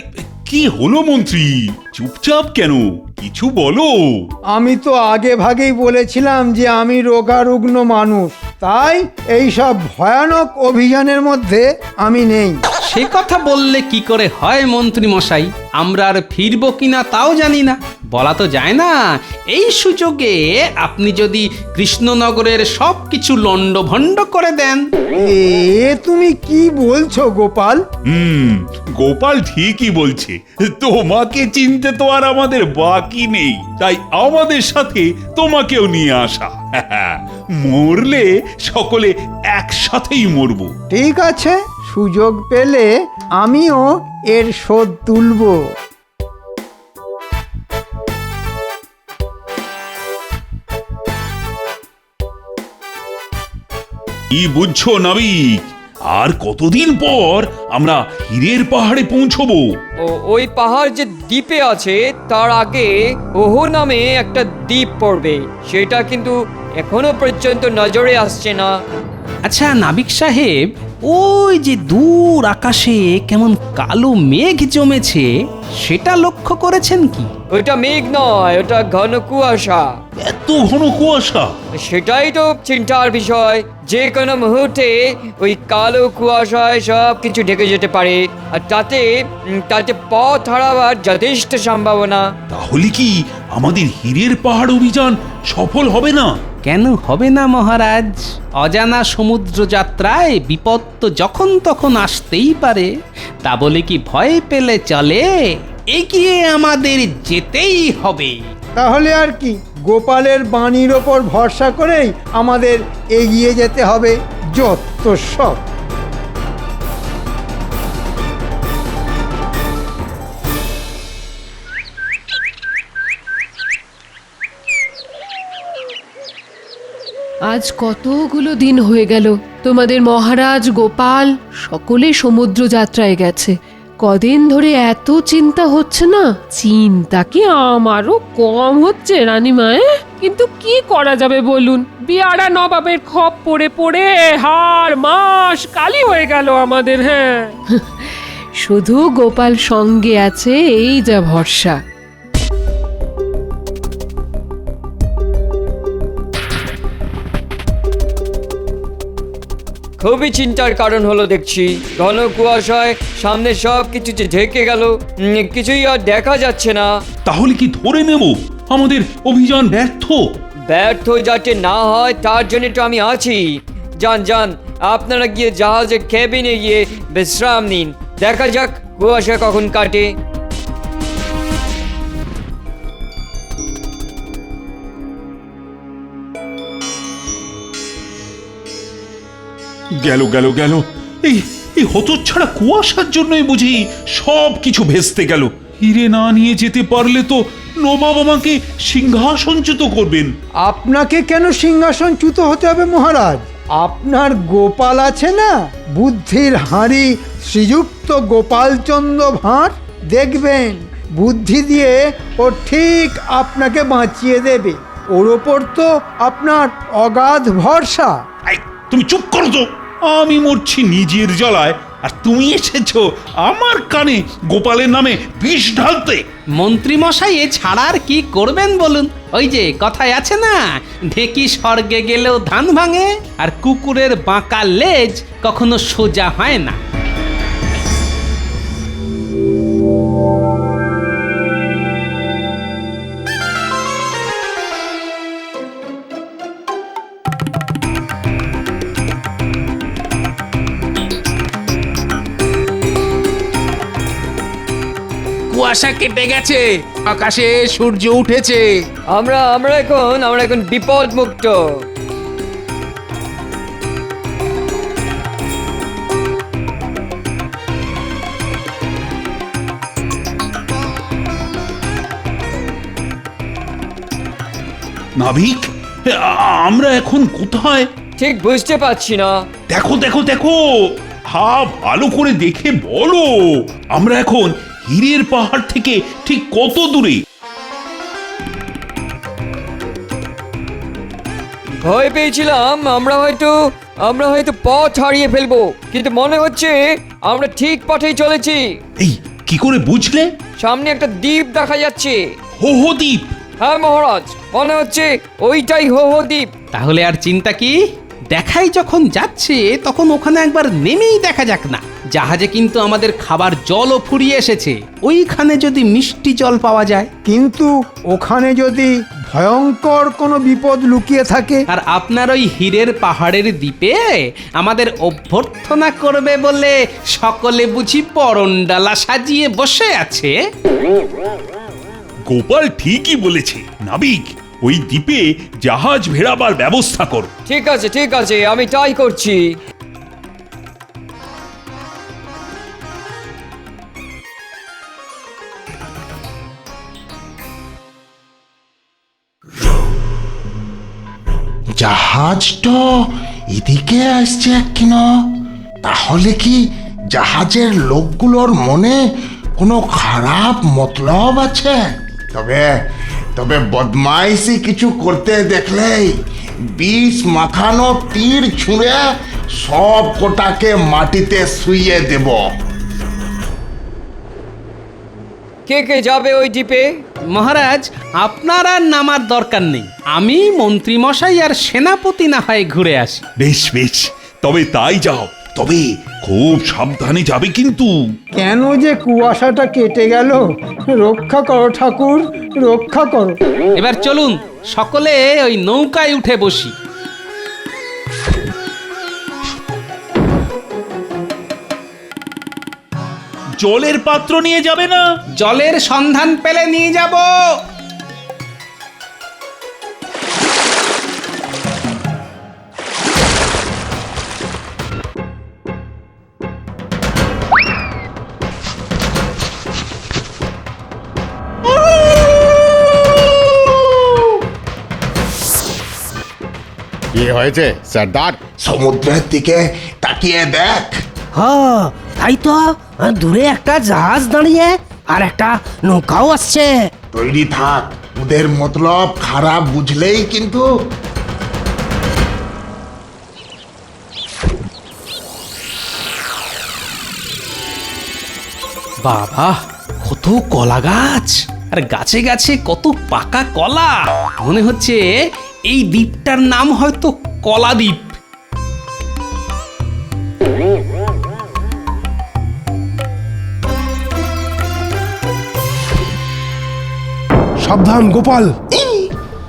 কি হলো মন্ত্রী, চুপচাপ কেন? কিছু বলো। আমি তো আগে ভাগেই বলেছিলাম যে আমি রোগারুগ্ন মানুষ, তাই এই সব ভয়ানক অভিযানের মধ্যে আমি নেই। সে কথা বললে কি করে হয় মন্ত্রী মশাই? আমরা আর ফিরবো কিনা তাও জানি না, বলা তো যায় না। এই সুযোগে আপনি যদি কৃষ্ণনগরের সব কিছু লণ্ডভণ্ড করে দেন। তুমি কি বলছো গোপাল? গোপাল ঠিকই বলছে, তোমাকে চিনতে তো আর আমাদের বাকি নেই, তাই আমাদের সাথে তোমাকেও নিয়ে আসা। মরলে সকলে একসাথেই মরবো। ঠিক আছে, সুযোগ পেলে আমিও এর শোধ তুলব। কি বুঝছো নাবিক, আর কতদিন পর আমরা হীরের পাহাড়ে পৌঁছবো? ওই পাহাড় যে দ্বীপে আছে তার আগে ওহো নামে একটা দ্বীপ পড়বে, সেটা কিন্তু এখনো পর্যন্ত নজরে আসছে না। আচ্ছা নাবিক সাহেব, ওই যে দূর আকাশে কেমন কালো মেঘ জমেছে, সেটা লক্ষ্য করেছেন কি? ওটা মেঘ নয়, ওটা ঘন কুয়াশা। এত ঘন কুয়াশা? সেটাই তো চিন্তার বিষয়। যে কোনো মুহূর্তে ওই কালো কুয়াশায় সব কিছু ঢেকে যেতে পারে, আর তাতে পথ হারাবার যথেষ্ট সম্ভাবনা। তাহলে কি আমাদের হীরের পাহাড় অভিযান সফল হবে না? কেন হবে না মহারাজ? অজানা সমুদ্র যাত্রায় বিপদ তো যখন তখন আসতেই পারে, তা বলে কি ভয় পেলে চলে? এগিয়ে আমাদের যেতেই হবে। তাহলে আর কি, গোপালের বাণীর ওপর ভরসা করেই আমাদের এগিয়ে যেতে হবে। যত সব। আজ কতগুলো দিন হয়ে গেল তোমাদের মহারাজ গোপাল সকলে সমুদ্র যাত্রায় গেছে। কদিন ধরে এত চিন্তা হচ্ছে না? চিন্তা কি আমারও কম হচ্ছে রানীমা? কিন্তু কি করা যাবে বলুন, বিয়ারা নবাবের খপ পড়ে পড়ে হাড় মাস কালি হয়ে গেল আমাদের। হ্যাঁ, শুধু গোপাল সঙ্গে আছে, এই যা ভরসা। খুবই চিন্তার কারণ হলো দেখছি। ঘন কুয়াশায় সামনে সব কিছু যে ঢেকে গেল, কিছুই আর দেখা যাচ্ছে না। তাহলে কি ধরে নেব আমাদের অভিযান ব্যর্থ? ব্যর্থ যাতে না হয় তার জন্য তো আমি আছি। যান আপনারা গিয়ে জাহাজের কেবিনে গিয়ে বিশ্রাম নিন, দেখা যাক কুয়াশা কখন কাটে। গেল গেল গেল, এই হতচ্ছাড়া কুয়াশার জন্যই বুঝি সব কিছু ভেস্তে গেল। হিরে না নিয়ে যেতে পারলে তো নবাব আমাকে সিংহাসনচ্যুত করবেন। আপনাকে কেন সিংহাসনচ্যুত হতে হবে মহারাজ? আপনার গোপাল আছে না, বুদ্ধির হাঁড়ি শ্রীযুক্ত গোপালচন্দ্র ভাঁড়, দেখবেন বুদ্ধি দিয়ে ও ঠিক আপনাকে বাঁচিয়ে দেবে। ওর ওপর তো আপনার অগাধ ভরসা। তুমি চুপ করো তো। আমি মরছি নিজের জ্বালায়, আর তুমি এসেছো আমার কানে গোপালের নামে বিষ ঢালতে। মন্ত্রী মশাই এ ছাড়া আর কি করবেন বলুন? ওই যে কথায় আছে না, ঢেকি স্বর্গে গেলেও ধান ভাঙে, আর কুকুরের বাঁকা লেজ কখনো সোজা হয় না। কুয়াশা কেটে গেছে, আকাশে সূর্য উঠেছে। আমরা এখন বিপদ মুক্ত। নাবিক, আমরা এখন কোথায়? ঠিক বুঝতে পারছি না। দেখো দেখো দেখো, ভালো করে দেখে বলো, আমরা এখন হীরের পাহাড় থেকে ঠিক কত দূরে? ভয় পেয়েছিলাম আমরা হয়তো পথ হারিয়ে ফেলবো, কিন্তু মনে হচ্ছে আমরা ঠিক পথেই চলেছি। এই কি করে বুঝলে? সামনে একটা দ্বীপ দেখা যাচ্ছে। হো হো দ্বীপ? হ্যাঁ মহারাজ, মনে হচ্ছে ওইটাই হো হো দ্বীপ। তাহলে আর চিন্তা কি, দেখাই যখন যাচ্ছে তখন ওখানে একবার নেমেই দেখা যাক না। জাহাজে কিন্তু আমাদের খাবার জলও ফুরিয়ে এসেছে, ওইখানে যদি মিষ্টি জল পাওয়া যায়। কিন্তু ওখানে যদি ভয়ঙ্কর কোনো বিপদ লুকিয়ে থাকে? আর আপনার ওই হীরের পাহাড়ের দ্বীপে আমাদের অভ্যর্থনা করবে বলে সকলে বুঝি পরনডালা সাজিয়ে বসে আছে। গোপাল ঠিকই বলেছে নাবিক, ওই দ্বীপে জাহাজ ভেড়াবার ব্যবস্থা কর। ঠিক আছে, আমি তাই করছি। জাহাজটা এদিকে আসছে কেন? তাহলে কি জাহাজের লোকগুলোর মনে কোনো খারাপ মতলব আছে? তবে বদমাইশি কিছু করতে দেখলেই বিষ মাখানো তীর ছুঁড়ে সব কোটাকে মাটিতে শুইয়ে দেব। কে যাবে ওই দ্বীপে? মহারাজ, আপনার আর নামার দরকার নেই, আমি মন্ত্রী মশাই আর সেনাপতি না হয় ঘুরে আসি। বেশ বেশ, তবে তাই যাও, তবে খুব সাবধানে যাবে কিন্তু। কেন যে কুয়াশাটা কেটে গেল, রক্ষা করো ঠাকুর, রক্ষা করো। এবার চলুন সকলে ওই নৌকায় উঠে বসি। জলের পাত্র নিয়ে যাবে না? জলের সন্ধান পেলে নিয়ে যাব। কি হয়েছে সর্দার? সমুদ্রের দিকে তাকিয়ে দেখ। হ্যাঁ তাই তো, দূরে একটা জাহাজ দাঁড়িয়ে আর একটা নৌকাও আসছে। তৈরি থাক, ওদের মতলব খারাপ বুঝলেই কিন্তু। বাবা, কত কলা গাছ, আর গাছে গাছে কত পাকা কলা। মনে হচ্ছে এই দ্বীপটার নাম হয়তো কলা দ্বীপ। সাবধান গোপাল।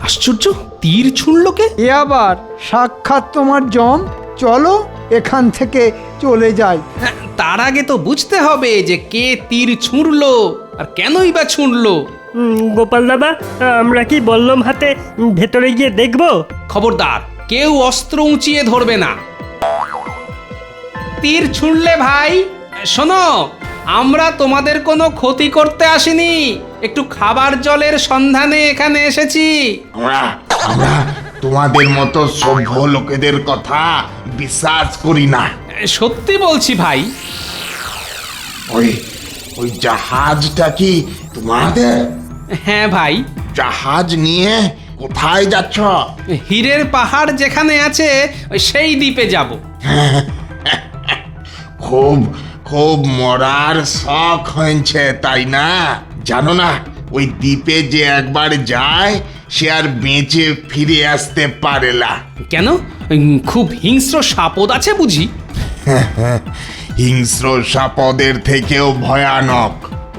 আশ্চর্য, তীর ছুঁড়ল কে? এ আবার সাক্ষাৎ তোমার জম। চলো এখান থেকে চলে যাই। তার আগে তো বুঝতে হবে যে কে তীর ছুঁড়লো আর কেনই বা ছুঁড়লো। গোপাল দাদা, আমরা কি বললাম হাতে ভেতরে গিয়ে দেখব? খবরদার, কেউ অস্ত্র উঁচিয়ে ধরবে না। তীর ছুঁড়লে ভাই, শোনো, আমরা তোমাদের কোনো ক্ষতি করতে আসিনি, একটু খাবার জলের সন্ধানে এখানে এসেছি। আমরা তোমাদের মতো সভ্য লোকেদের কথা বিশ্বাস করি না। সত্যি বলছি ভাই। ওই জাহাজটা কি তোমাদের? হ্যাঁ ভাই। জাহাজ নিয়ে কোথায় যাচ্ছ? হীরের পাহাড় যেখানে আছে সেই দ্বীপে যাব। খুব খুব মরার শখ হয়েছে তাই না? জানো না ওই দ্বীপে যে একবার যায় সে আর বেঁচে ফিরে আসতে পারে না। কেন? খুব হিংস্র সাপদ আছে বুঝি? হিংস্র সাপদের থেকেও ভয়ানক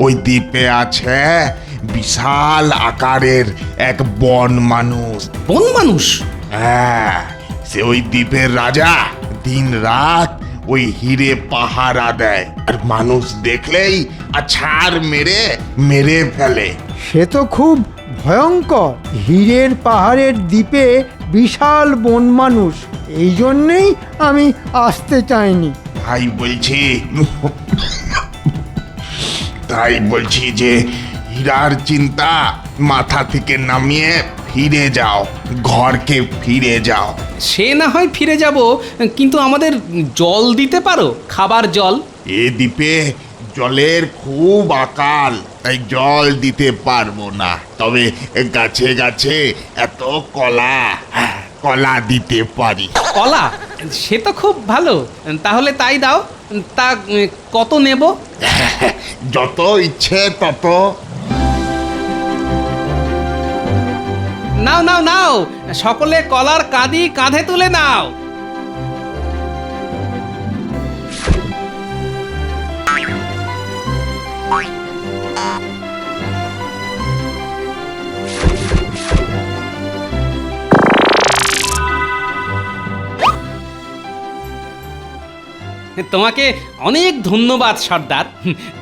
ওই দ্বীপে আছে বিশাল আকারের এক বন মানুষ। বন মানুষ? হ্যাঁ, সে ওই দ্বীপের রাজা। দিন রাত ওই হিরে পাহারা দেয় আর মানুষ দেখলেই আছাড় মেরে মেরে ফেলে। সে তো খুব ভয়ঙ্কর। হীরের পাহাড়ের দ্বীপে বিশাল বন মানুষ, এই জন্যেই আমি আসতে চাইনি। তাই বলছি যে হীরার চিন্তা মাথা থেকে নামিয়ে ফিরে যাও, ঘরকে ফিরে যাও। সে না হয় ফিরে যাব, কিন্তু আমাদের জল দিতে পারো? খাবার জল? এ দ্বীপে জলের খুব আকাল, তাই জল দিতে পারবো না। তবে গাছে গাছে এত কলা, কলা দিতে পারি। কলা? সে তো খুব ভালো। তাহলে তাই দাও। তা কত নেব? যত ইচ্ছে তত। নাও নাও নাও, সকলে কলার কাঁদি কাঁধে তুলে নাও। তোমাকে অনেক ধন্যবাদ সর্দার,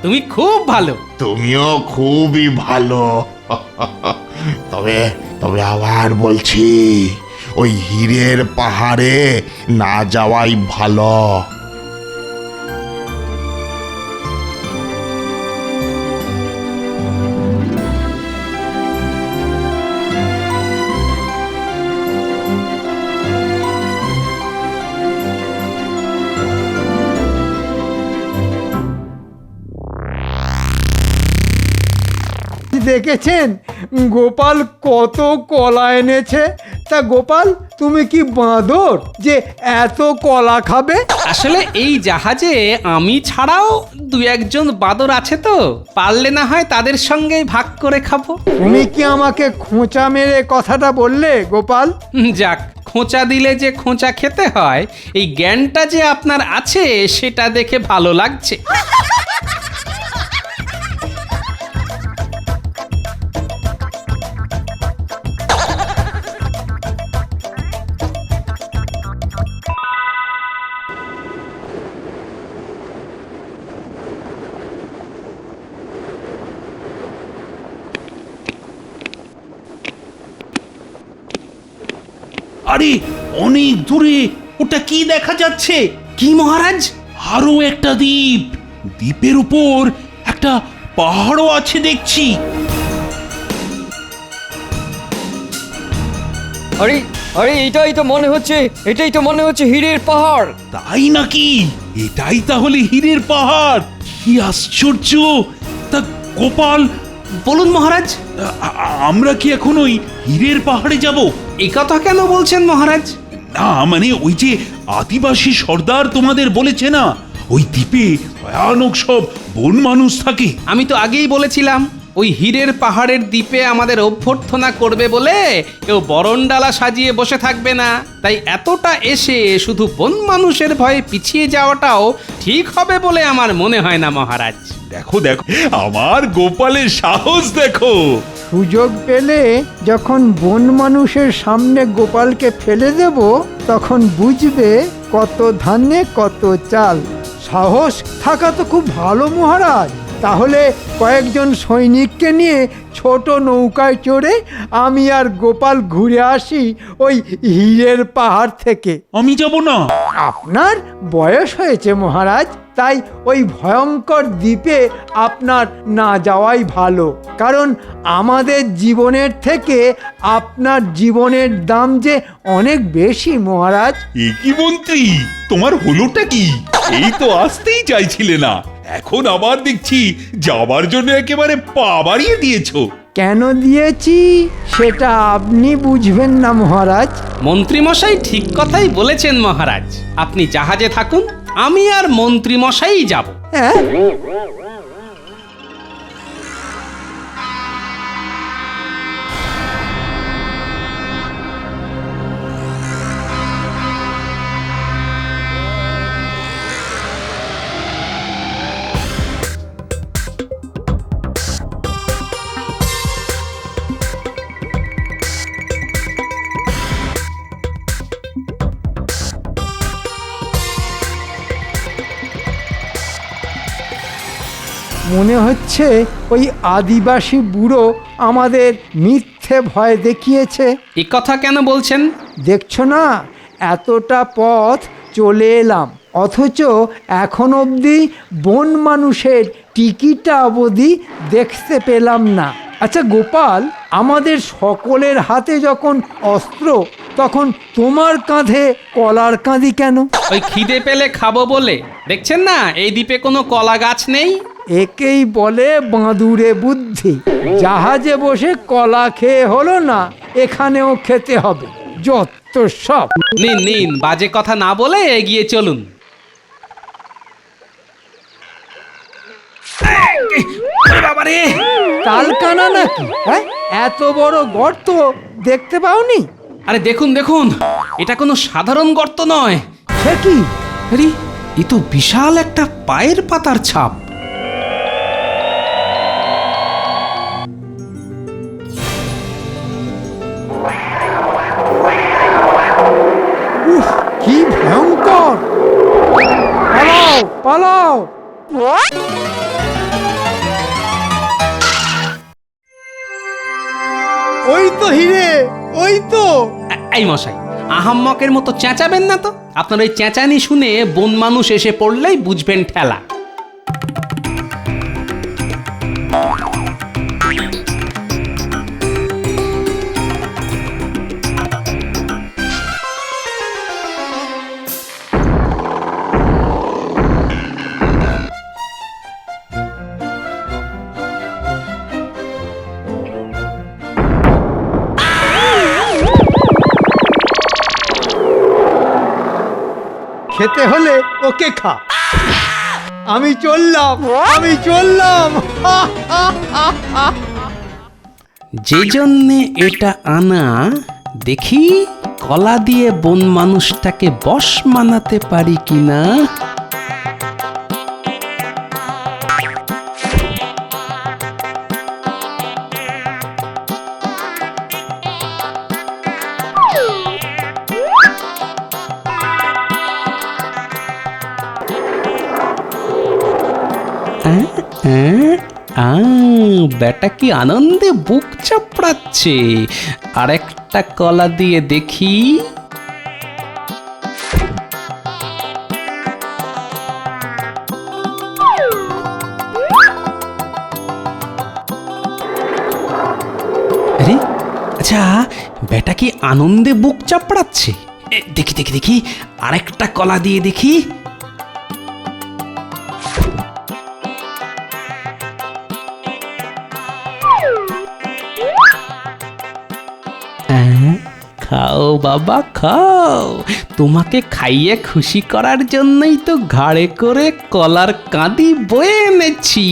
তুমি খুব ভালো। তুমিও খুবই ভালো। তবে তবে আবার বলছি, ওই হীরের পাহাড়ে না যাওয়াই ভালো। দেখেছেন গোপাল কত কলা এনেছে? তা গোপাল, তুমি কি বাঁদর যে এত কলা খাবে? আসলে এই জাহাজে আমি ছাড়াও দু একজন বাদর আছে, তো পারলে না হয় তাদের সঙ্গে ভাগ করে খাবো। তুমি কি আমাকে খোঁচা মেরে কথাটা বললে গোপাল? যাক, খোঁচা দিলে যে খোঁচা খেতে হয় এই জ্ঞানটা যে আপনার আছে সেটা দেখে ভালো লাগছে। আরে অনেক দূরে ওটা কি দেখা যাচ্ছে? কি মহারাজ? আরো একটা দ্বীপ, দ্বীপের উপর একটা পাহাড়ও আছে দেখছি। আরে আরে এটাই তো মনে হচ্ছে হীরের পাহাড়। তাই নাকি? এটাই তাহলে হীরের পাহাড়? কি আশ্চর্য! তা গোপাল, বলুন মহারাজ। আমরা কি এখন ওই হীরের পাহাড়ে যাব? এই কথা কেন বলছেন মহারাজ? না মানে ওই যে আদিবাসী সর্দার তোমাদের বলেছে না, ওই দ্বীপে ভয়ানক সব বন মানুষ থাকে। আমি তো আগেই বলেছিলাম ওই হীরের পাহাড়ের দ্বীপে আমাদের অভ্যর্থনা করবে বলে কেউ বরণডালা সাজিয়ে বসে থাকবে না। তাই এতটা এসে শুধু বন মানুষের ভয়ে পিছিয়ে যাওয়াটাও ঠিক হবে বলে আমার মনে হয় না মহারাজ। দেখো দেখো আমার গোপালের সাহস দেখো। সুযোগ পেলে যখন বন মানুষের সামনে গোপালকে ফেলে দেব, তখন বুঝবে কত ধানে কত চাল। সাহস থাকা তো খুব ভালো মহারাজ। তাহলে কয়েকজন সৈনিককে নিয়ে ছোট নৌকায় চড়ে আমি আর গোপাল ঘুরে আসি ওই হীরের পাহাড় থেকে। আমি যাব না। আপনার বয়স হয়েছে মহারাজ, তাই ওই ভয়ঙ্কর দ্বীপে আপনার না যাওয়াই ভালো। কারণ আমাদের জীবনের থেকে আপনার জীবনের দাম যে অনেক বেশি মহারাজ। এ কি মন্ত্রী, তোমার হলোটা কি? এই তো আসতেই চাইছিলে না, এখন আবার দেখছি যাবার জন্য একেবারে পা বাড়িয়ে দিয়েছো। কেন দিয়েছি সেটা আপনি বুঝবেন না মহারাজ। মন্ত্রী মশাই ঠিক কথাই বলেছেন মহারাজ। আপনি জাহাজে থাকুন, আমি আর মন্ত্রী মশাই যাব। হ্যাঁ মনে হচ্ছে ওই আদিবাসী বুড়ো আমাদের মিথ্যে ভয় দেখিয়েছে। এ কথা কেন বলছেন? দেখছো না এতটা পথ চলে এলাম, অথচ এখন অবধি বন মানুষের টিকিটা অবধি দেখতে পেলাম না। আচ্ছা গোপাল, আমাদের সকলের হাতে যখন অস্ত্র, তখন তোমার কাঁধে কলার কাঁদি কেন? ওই খিদে পেলে খাবো বলে। দেখছেন না এই দ্বীপে কোনো কলা গাছ নেই। একেই বলে বাঁদুরে বুদ্ধি। জাহাজে বসে কলা খেয়ে হলো না, এখানেও খেতে হবে। যত সব। নিন নিন, বাজে কথা না বলে এগিয়ে চলুন। বাবারে, তালকানা নাকি? হ্যাঁ, এত বড় গর্ত দেখতে পাওনি? আরে দেখুন দেখুন, এটা কোনো সাধারণ গর্ত নয়। সে কি? আরে এ তো বিশাল একটা পায়ের পাতার ছাপ। উফ, কি ভয়ঙ্কর! পালাও পালাও! ওই তো হিরে, ওই তো। এই মশাই, আহাম্মকের মতো চেঁচাবেন না তো। আপনার ওই চেঁচানি শুনে বন মানুষ এসে পড়লেই বুঝবেন ঠেলা। খেতে হলে ওকে খা। আমি চললাম, আমি চললাম। যে জন্যে এটা আনা, দেখি কলা দিয়ে বন মানুষটাকে বশ মানাতে পারি কিনা। বেটা কি আনন্দে বুক চাপড়াচ্ছে। আর একটা কলা দিয়ে দেখি। আরে আচ্ছা, বেটা কি আনন্দে বুক চাপড়াচ্ছে। দেখি দেখি দেখি, আর একটা কলা দিয়ে দেখি। খাও বাবা খাও, তোমাকে খাইয়ে খুশি করার জন্যই তো ঘাড়ে করে কলার কাঁদি বয়ে এনেছি।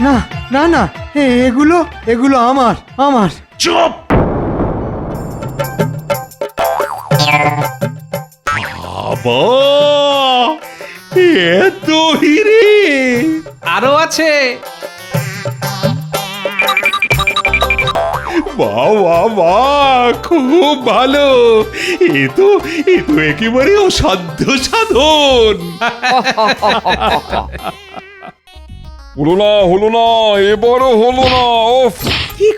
না না না এগুলো এগুলো আমার আমার। চুপ! বাবা, এত হিরে! আরো আছে। বাহ বাহ বাহ, খুব ভালো। এ তো একেবারে অসাধ্য সাধন। হলো না এবারও হলো না। ওফ, কি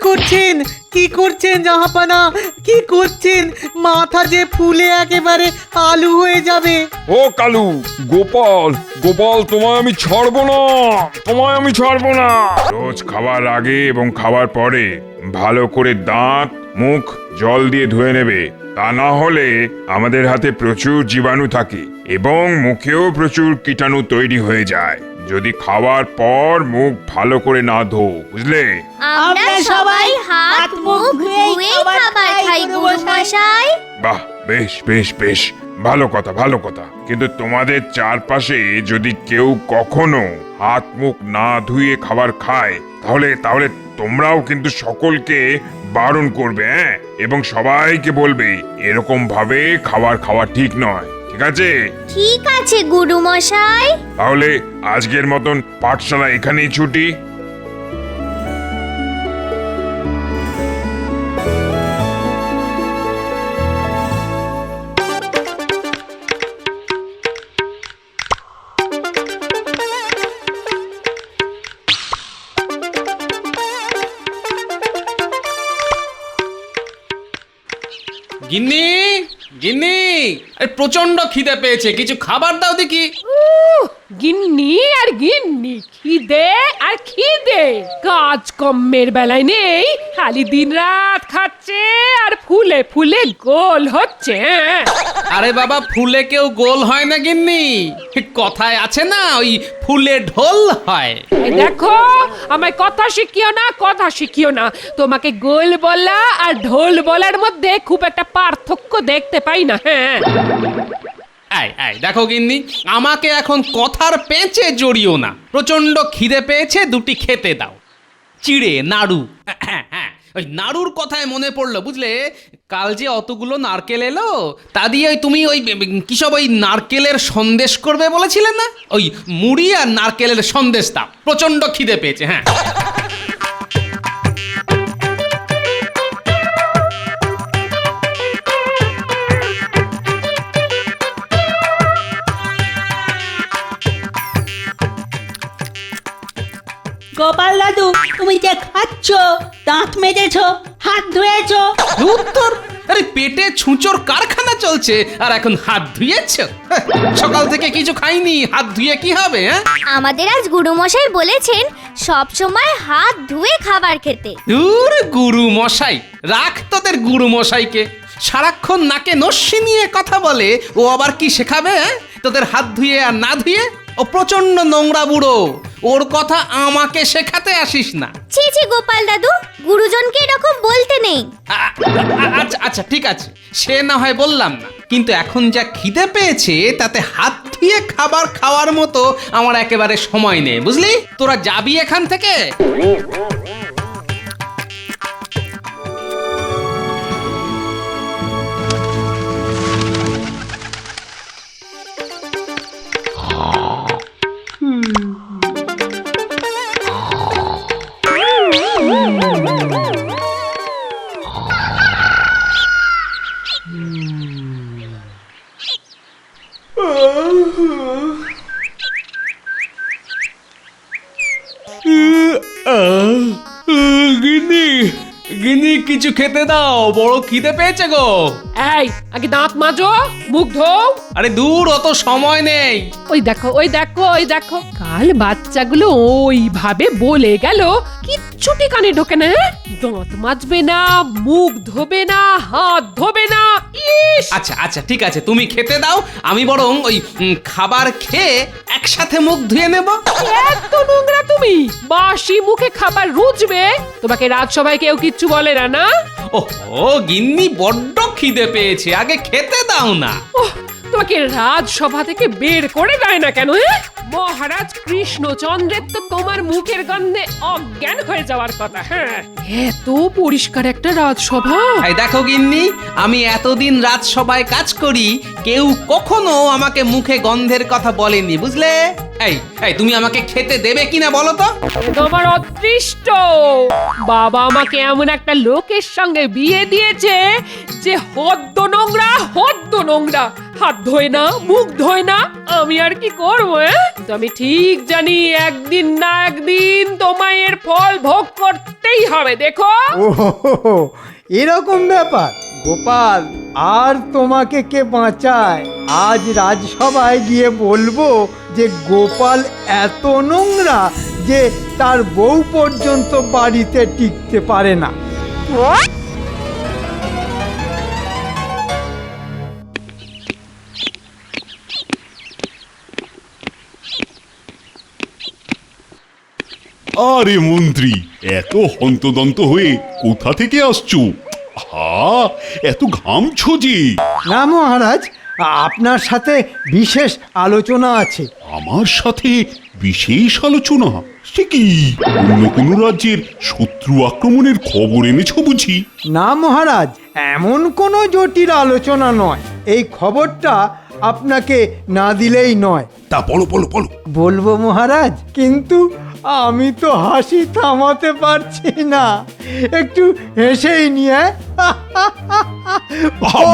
করছেন জাহাপানা? কি করছেন? মাথা যে ফুলে একেবারে আলু হয়ে যাবে। ও কালু, গোপাল তোমায় আমি ছাড়বো না। রোজ খাবার আগে এবং খাবার পরে ভালো করে দাঁত মুখ জল দিয়ে ধুয়ে নেবে। তা না হলে আমাদের হাতে প্রচুর জীবাণু থাকে এবং মুখেও প্রচুর কীটাণু তৈরি হয়ে যায় যদি খাওয়ার পর মুখ ভালো করে না ধো, বুঝলে? আমরা সবাই হাত মুখ ধুয়ে খাবার খাই গুরুমশাই। বাহ, বেশ বেশ বেশ, ভালো কথা। কিন্তু তোমাদের চারপাশে যদি কেউ কখনো হাত মুখ না ধুয়ে খাবার খায় তাহলে তোমরাও কিন্তু সকলকে বারণ করবে, হ্যাঁ? এবং সবাইকে বলবে এরকম ভাবে খাবার খাওয়া ঠিক নয়, ঠিক আছে? ঠিক আছে গুরুমশাই। তাহলে আজকের মতন পাঠশালা এখানেই ছুটি। গিন্নি, আরে প্রচন্ড খিদে পেয়েছে, কিছু খাবার দাও দেখি। গিন্নি আর গিন্নি, খিদে আর খিদে, কাজ কম্মের বেলায় নেই, খালি দিন রাত খাচ্ছে আর ফুলে ফুলে গোল হচ্ছে। আরে বাবা, ফুলে কেউ গোল হয় না গিন্নি, কথায় আছে না, ওই ফুলে ঢোল হয়। দেখো, আমায় কথা শিখিও না। তোমাকে গোল বলা আর ঢোল বলার মধ্যে খুব একটা পার্থক্য দেখতে পাই না। হ্যাঁ, দেখো গিন্নি, আমাকে এখন কথার পেঁচে জড়িও না। প্রচন্ড খিদে পেয়েছে, দুটি খেতে দাও। চিড়ে নাড়ু। হ্যাঁ, ওই নাড়ুর কথায় মনে পড়লো, বুঝলে, কাল যে অতগুলো নারকেল এলো, তা দিয়ে তুমি ওই কিসব ওই নারকেলের সন্দেশ করবে বলেছিলে না? ওই মুড়ি আর নারকেলের সন্দেশ দাও, প্রচন্ড খিদে পেয়েছে। হ্যাঁ, গোপাল দাদু, তুমি যে খাচ্ছ, দাঁত মেজেছো, হাত ধুয়েছো? উত্তর, আরে পেটে ছুঁচোর কারখানা চলছে আর এখন হাত ধুয়েছ? সকাল থেকে কিছু খাইনি, হাত ধুয়ে কি হবে? আমাদের আজ গুরুমশাই বলেছেন সব সময় হাত ধুয়ে খাবার খেতে। দূর গুরু মশাই, রাখ তোদের গুরু মশাইকে। সারাক্ষণ নাকে নস্যি নিয়ে কথা বলে, ও আবার কি শেখাবে তোদের হাত ধুয়ে আর না ধুয়ে? ও প্রচন্ড নোংরা বুড়ো, ওর কথা আমাকে শেখাতে আসিস না। ছি গোপাল দাদু, গুরুজনকে এরকম বলতে নেই। আচ্ছা ঠিক আছে, সে না হয় বললাম না, কিন্তু এখন যা খিদে পেয়েছে তাতে হাত ধুয়ে খাবার খাওয়ার মতো আমার একেবারে সময় নেই, বুঝলি? তোরা যাবি এখান থেকে? গিন্নি, কিছু খেতে দাও, বড় খিদে পেয়েছে গো। এই, আগে দাঁত মাজো, মুখ ধো। আরে দূর, অত সময় নেই। ওই দেখো, কাল বাচ্চাগুলো ওইভাবে বলে গেল, কিচ্ছুটি কানে ঢোকে না। দাঁত মাজবে না, মুখ ধোবে না, হাত ধোবে না। ইস! আচ্ছা ঠিক আছে, তুমি খেতে দাও, আমি বরং ওই খাবার খেয়ে একসাথে মুখ ধুয়ে নেব। এত নোংরা তুমি! বাসি মুখে খাবার রুজবে? তোমাকে রাজসভায় কেউ কিচ্ছু বলে না, না? ওহো গিন্নি, বড্ড খিদে পেয়েছে, আগে খেতে দাও না। তোমাকে রাজসভা থেকে বের করে দেয় না কেন? মহারাজ কৃষ্ণচন্দ্রের তো তোমার মুখের গন্ধে অজ্ঞান হয়ে যাওয়ার কথা। হ্যাঁ, এত পরিষ্কার একটা রাজসভা। এই দেখো গিন্নি, আমি এতদিন রাজসভায় কাজ করি, কেউ কখনো আমাকে মুখে গন্ধের কথা বলেনি, বুঝলে? এই এই তুমি আমাকে খেতে দেবে কিনা বলো তো? তোমার অদৃষ্ট, বাবা আমাকে এমন একটা লোকের সঙ্গে বিয়ে দিয়েছে যে হদ্দ নোংরা, হদ্দ নোংরা, হাত ধোয় না, মুখ ধোয় না। আমি আর কি করবো? তো আমি ঠিক জানি একদিন না একদিন তোমায় এর ফল ভোগ করতেই হবে। দেখো, ও এরকম ব্যাপার। গোপাল, আর তোমাকে কে বাঁচায়? আজ রাজসভায় গিয়ে বলবো যে গোপাল এত নোংরা যে তার বউ পর্যন্ত বাড়িতে টিকতে পারে না। আরে মন্ত্রী, এত হন্তদন্ত হয়ে কোথা থেকে আসছো? হা, এত ঘামছো যে? না মহারাজ, আপনার সাথে বিশেষ আলোচনা আছে। আমার সাথে বিশেষ আলোচনা? সে কি, অন্য কোনো রাজ্যের শত্রু আক্রমণের খবর এনেছো বুঝি? না মহারাজ, এমন কোনো জটিল আলোচনা নয়। এই খবরটা আপনাকে না দিলেই নয়। তা বলো বলো বলো। বলবো মহারাজ, কিন্তু আমি তো হাসি থামাতে পারছি না, একটু হেসেই নিয়ে।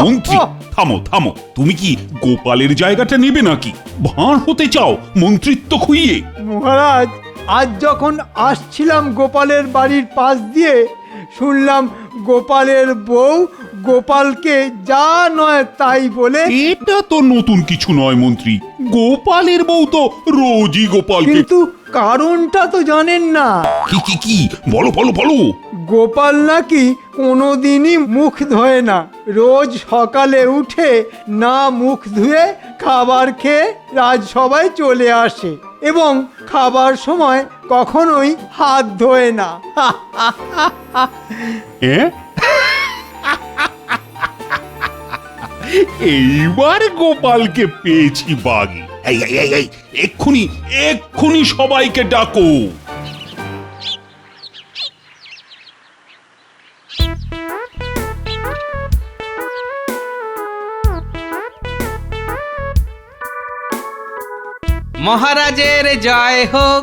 মন্ত্রী, থামো থামো। তুমি কি গোপালের জায়গাটা নেবে নাকি? ভাঁড় হতে চাও মন্ত্রিত্ব খুইয়ে? মহারাজ, আজ যখন আসছিলাম গোপালের বাড়ির পাশ দিয়ে, শুনলাম গোপালের বউ গোপালকে যা নয় তাই বলে। এটা তো নতুন কিছু নয় মন্ত্রী, গোপালের বউ তো রোজই গোপালকে। কিন্তু কারণটা তো জানেন না। কি কি কি, বলো বলো বলো। গোপাল নাকি কোনোদিনই মুখ ধোয় না, রোজ সকালে উঠে না মুখ ধুয়ে খাবার খেয়ে রাজসভায় চলে আসে এবং খাবার সময় কখনোই হাত ধোয় না। এইবার গোপালকে পেয়েছি বাগে। এই এই এই এই, এক্ষুনি এক্ষুনি সবাইকে ডাকো। মহারাজের জয় হোক।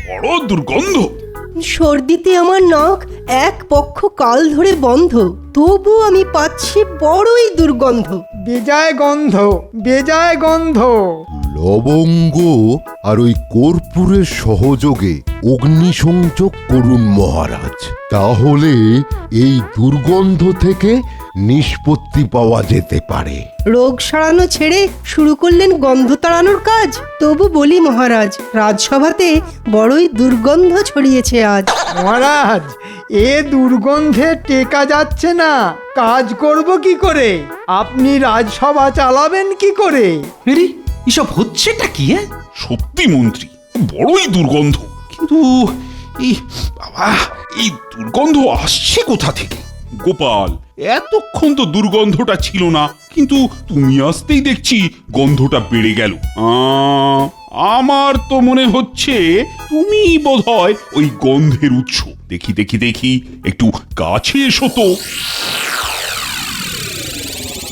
বড় দুর্গন্ধ। সর্দিতে আমার নাক এক পক্ষ কাল ধরে বন্ধ, তবু আমি পাচ্ছি বড়ই দুর্গন্ধ। বেজায় গন্ধ, বেজায় গন্ধ। লবঙ্গ আর ওই কর্পূরের সহযোগে অগ্নিসংযোগ করুন মহারাজ, তাহলে এই দুর্গন্ধ থেকে নিষ্পত্তি পাওয়া যেতে পারে। রোগ সারানো ছেড়ে শুরু করলেন গন্ধ তাড়ানোর কাজ। তবু বলি মহারাজ, রাজসভাতে বড়ই দুর্গন্ধ ছড়িয়েছে আজ। মহারাজ, এ দুর্গন্ধে টেকা যাচ্ছে না। কাজ করব কি করে? আপনি রাজসভা চালাবেন কি করে? এসব হচ্ছেটা কি? সত্যি মন্ত্রী, বড়ই দুর্গন্ধ। কিন্তু এই বাবা, এই দুর্গন্ধ আসছে কোথা থেকে? গোপাল, এতক্ষণ তো দুর্গন্ধটা ছিল না, কিন্তু তুমি আসতেই দেখছি গন্ধটা বেড়ে গেল। আমার তো মনে হচ্ছে তুমি বোধহয় ওই গন্ধের উৎস। দেখি দেখি দেখি, একটু কাছে এসো তো।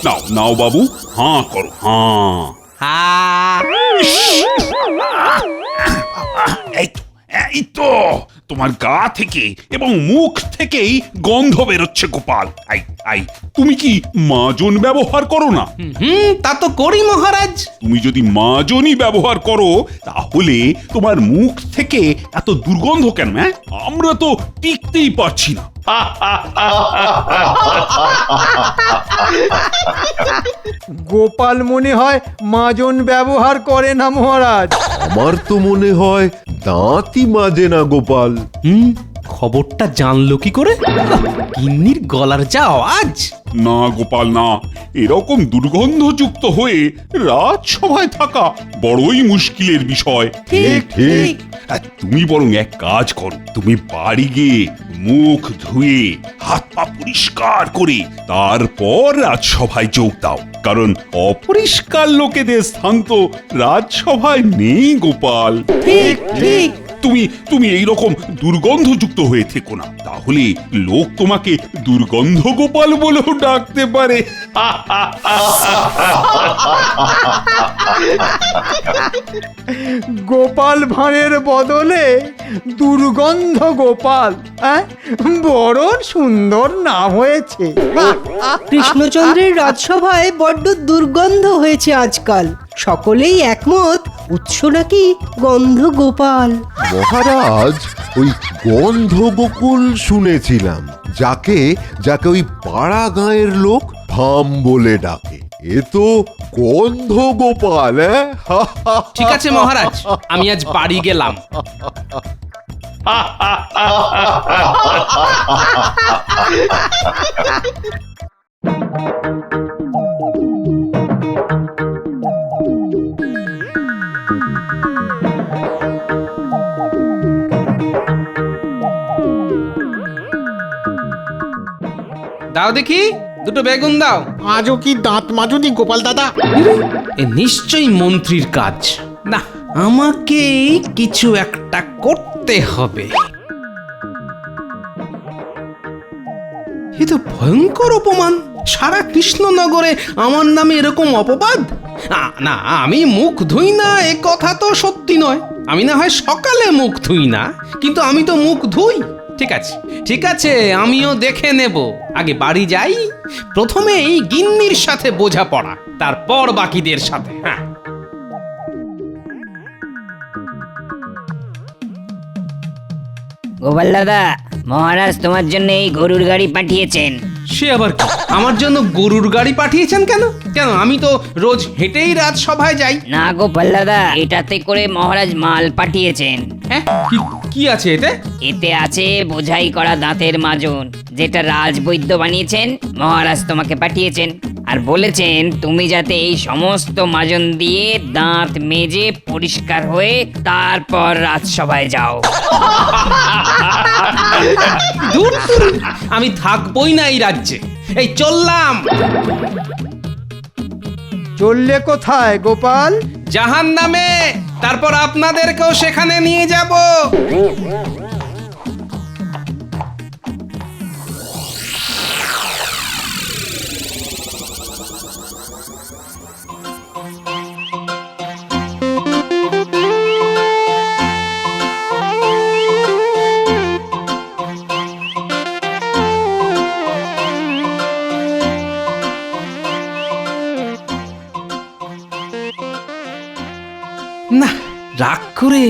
নাও নাও বাবু, হাঁ করো, হাঁ। এই তো তোমার গা থেকে এবং মুখ থেকেই গন্ধ বেরোচ্ছে গোপাল। আই আই, তুমি কি মাজন ব্যবহার করো না? তা তো করি মহারাজ। তুমি যদি মাজনই ব্যবহার করো, তাহলে তোমার মুখ থেকে এত দুর্গন্ধ কেন? আমরা তো টিকতেই পারছি না। গোপাল মনে হয় মাজন ব্যবহার করে না মহারাজ। আমার তো মনে হয় দাঁতই মাজে না গোপাল। খবরটা জানলো কি করে? গিন্নির গলার যা আওয়াজ। না গোপাল না, এরকম দুর্গন্ধযুক্ত হয়ে রাজসভায় থাকা বড়ই মুশকিলের বিষয়। ঠিক ঠিক। তুমি বরং এক কাজ করো, তুমি বাড়ি গিয়ে মুখ ধুয়ে হাত পা পরিষ্কার করে তারপর রাজসভায় যোগ দাও, কারণ অপরিষ্কার লোকেদের স্থান তো রাজসভায় নেই গোপাল। ঠিক ঠিক। তুমি এইরকম দুর্গন্ধযুক্ত হয়ে থেকো না, তাহলে লোক তোমাকে দুর্গন্ধ গোপাল বলেও ডাকতে পারে। গোপাল ভাঁড়ের বদলে দুর্গন্ধ গোপাল, বড় সুন্দর নাম হয়েছে। কৃষ্ণচন্দ্রের রাজসভায় বড্ড দুর্গন্ধ হয়েছে আজকাল। সকলেই একমত উৎস নাকি গন্ধ গোপাল। মহারাজ, ওই গন্ধ গোকুল শুনেছিলাম, যাকে যাকে ওই পাড়া গাঁয়ের লোক ভাম বলে ডাকে। এ তো গন্ধ গোপাল। ঠিক আছে মহারাজ, আমি আজ বাড়ি গেলাম। দাও দেখি, দুটো বেগুন দাও। আজও কি দাঁত মাজুনি গোপাল দাদা? এ নিশ্চয়ই মন্ত্রীর কাজ। না, আমাকে কিছু একটা করতে হবে। এ তো ভয়ঙ্কর অপমান। সারা কৃষ্ণনগরে আমার নামে এরকম অপবাদ। না, আমি মুখ ধুই না এ কথা তো সত্যি নয়। আমি না হয় সকালে মুখ ধুই না, কিন্তু আমি তো মুখ ধুই। ঠিক আছে ঠিক আছে, আমিও দেখে নেব। আগে বাড়ি যাই, প্রথমেই গিন্নির সাথে বোঝাপড়া, তারপর বাকিদের সাথে। হ্যাঁ, গোপাল দাদা, মহারাজ তোমার জন্য এই গরুর গাড়ি পাঠিয়েছেন। সে আবার কি? আমার জন্য গরুর গাড়ি পাঠিয়েছেন কেন? কেন, আমি তো রোজ হেঁটেই রাজসভায় যাই। না গোপাল দাদা, এটাতে করে মহারাজ মাল পাঠিয়েছেন। হ্যাঁ, কি আছে এতে? এতে আছে বোঝাই করা দাঁতের মাজন, যেটা রাজবৈদ্য বানিয়েছেন। মহারাজ তোমাকে পাঠিয়েছেন আর বলেছেন তুমি যাতে এই সমস্ত মাজন দিয়ে দাঁত মেজে পরিষ্কার হয়ে তারপর রাজসভায় যাও। দূর, আমি থাকবই না এই রাজ্যে। এই চললাম। চললে কোথায় গোপাল? জাহান্নামে, তারপর আপনাদেরকেও সেখানে নিয়ে যাব। না, রাগ করে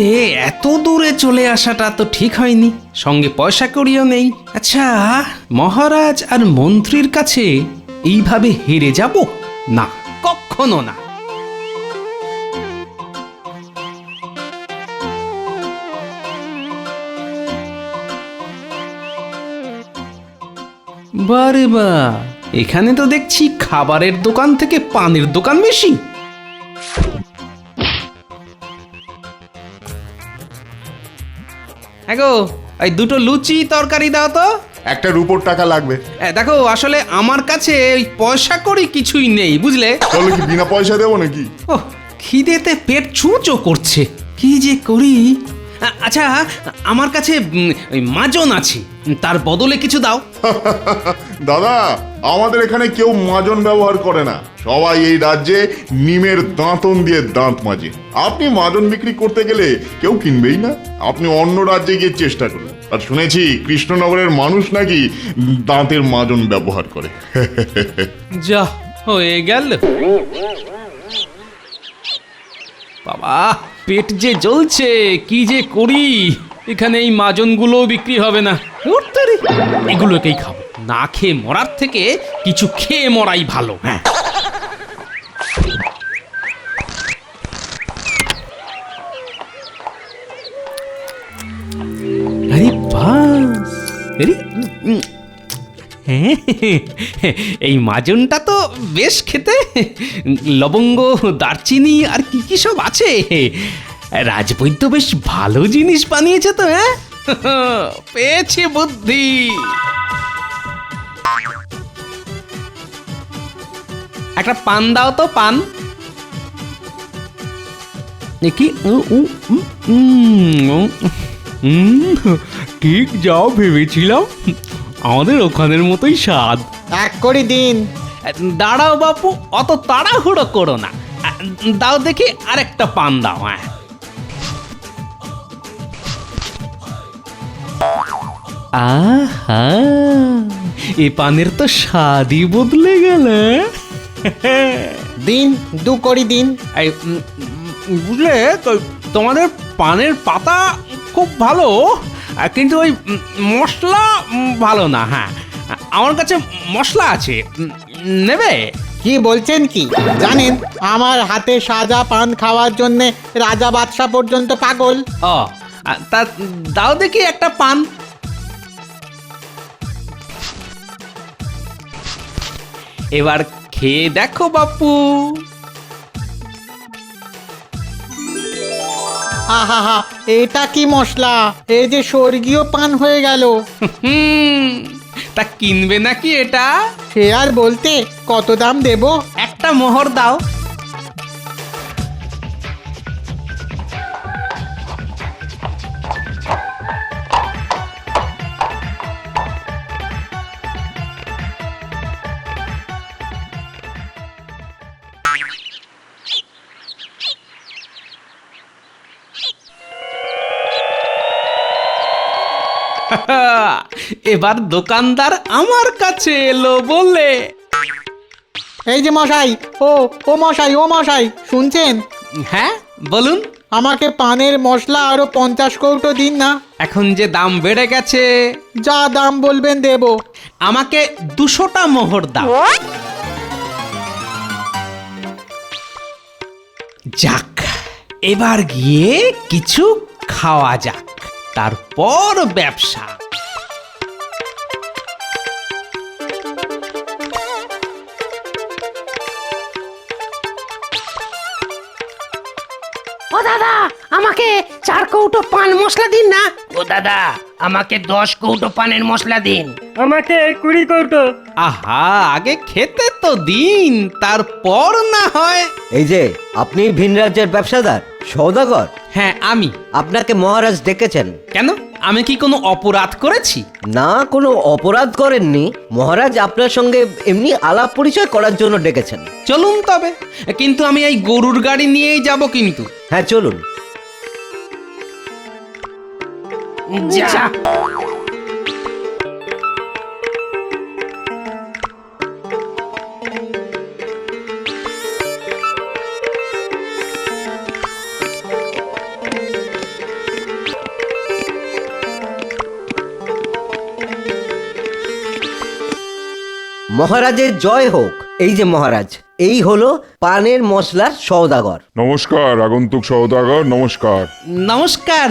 এত দূরে চলে আসাটা তো ঠিক হয়নি। সঙ্গে পয়সা কড়িও নেই। আচ্ছা, মহারাজ আর মন্ত্রীর কাছে এইভাবে হেরে যাব? না, কখনো না। বারে বা, এখানে তো দেখছি খাবারের দোকান থেকে পানের দোকান বেশি। গো, এই দুটো লুচি তরকারি দাও তো। একটা রুপোর টাকা লাগবে। দেখো, আসলে আমার কাছে ওই পয়সা করি কিছুই নেই, বুঝলে। তাহলে কি বিনা পয়সা দেবো নাকি? ও, খিদেতে পেট চুঁচো করছে, কি যে করি। আচ্ছা, আমার কাছে ওই মাজন আছে, তার বদলে কিছু দাও। দাদা, আমাদের এখানে কেউ মাজন ব্যবহার করে না। সবাই এই রাজ্যে নিমের দাঁতন দিয়ে দাঁত মাজে। আপনি মাজন বিক্রি করতে গেলে কেউ কিনবেই না। আপনি অন্য রাজ্যে গিয়ে চেষ্টা করুন। আর শুনেছি কৃষ্ণনগরের মানুষ নাকি দাঁতের মাজন ব্যবহার করে। যা হয়ে গেল বাবা, পেট যে জ্বলছে, কি যে করি। এখানে এই মাজনগুলো বিক্রি হবে না, এগুলোকেই খাবো। না খেয়ে মরার থেকে কিছু খেয়ে মরাই ভালো। হ্যাঁ, আরে বাস, হ্যাঁ, এই মাজনটা তো বেশ খেতে। লবঙ্গ, দারচিনি আর কি কি সব আছে। রাজবৈদ্য বেশ ভালো জিনিস বানিয়েছে তো, হ্যাঁ? পেয়েছি বুদ্ধি। একটা পান দাও তো, পান। কি ঠিক যাও ভেবেছিলাম, আমাদের ওখানের মতোই স্বাদ। এক করে দিন। দাঁড়াও বাপু, অত তাড়াহুড়ো করো না। দাও দেখি আরেকটা পান দাও। হ্যাঁ, আহা, এ পানের তো স্বাদই বদলে গেল। দিন, 2 করে দিন। বুঝলে তো, তোমাদের পানের পাতা খুব ভালো, কিন্তু ওই মশলা ভালো না। হ্যাঁ, আমার কাছে মশলা আছে, নেবে? কি বলছেন কি? জানেন, আমার হাতে সাজা পান খাওয়ার জন্য রাজা বাদশাহ পর্যন্ত পাগল। ও, তা দাও দেখি একটা পান। এবার খেয়ে দেখো বাপু। আহা, এটা কি মশলা? এই যে স্বর্গীয় পান হয়ে গেল। তা কিনবে নাকি এটা? সে আর বলতে, কত দাম দেব? একটা মোহর দাও। এবার দোকানদার আমার কাছে এলো বলে। এই যে মশাই, ও মশাই, শুনছেন? হ্যাঁ, বলুন। আমাকে পানের মশলা আরো 50 কৌটো দিন না। এখন যে দাম বেড়ে গেছে। যা দাম বলবেন দেব। আমাকে 200টা মোহর দাও। যাক, এবার গিয়ে কিছু খাওয়া যাক, তারপর ব্যবসা। ও দাদা, আমাকে 4 কৌটো পান মশলা দিন না। ও দাদা, আমাকে 10 কৌটো পানের মশলা দিন। আমাকে 20 কৌটো। আহা, আগে খেতে তো দিন, তারপর না হয়। এই যে, আপনি ভিন রাজ্যের ব্যবসাদার, সওদাগর? হ্যাঁ, আমি। আপনাকে মহারাজ ডেকেছেন। কেন? আমি কি কোনো অপরাধ করেছি? না, কোনো অপরাধ করেননি। মহারাজ আপনার সঙ্গে এমনি আলাপ পরিচয় করার জন্য ডেকেছেন। চলুন তবে, কিন্তু আমি এই গরুর গাড়ি নিয়েই যাব কিন্তু। হ্যাঁ, চলুন। যা। মহারাজের জয় হোক। এই যে মহারাজ, এই হলো পানের মশলার সওদাগর। নমস্কার আগন্তুক সওদাগর, নমস্কার। নমস্কার,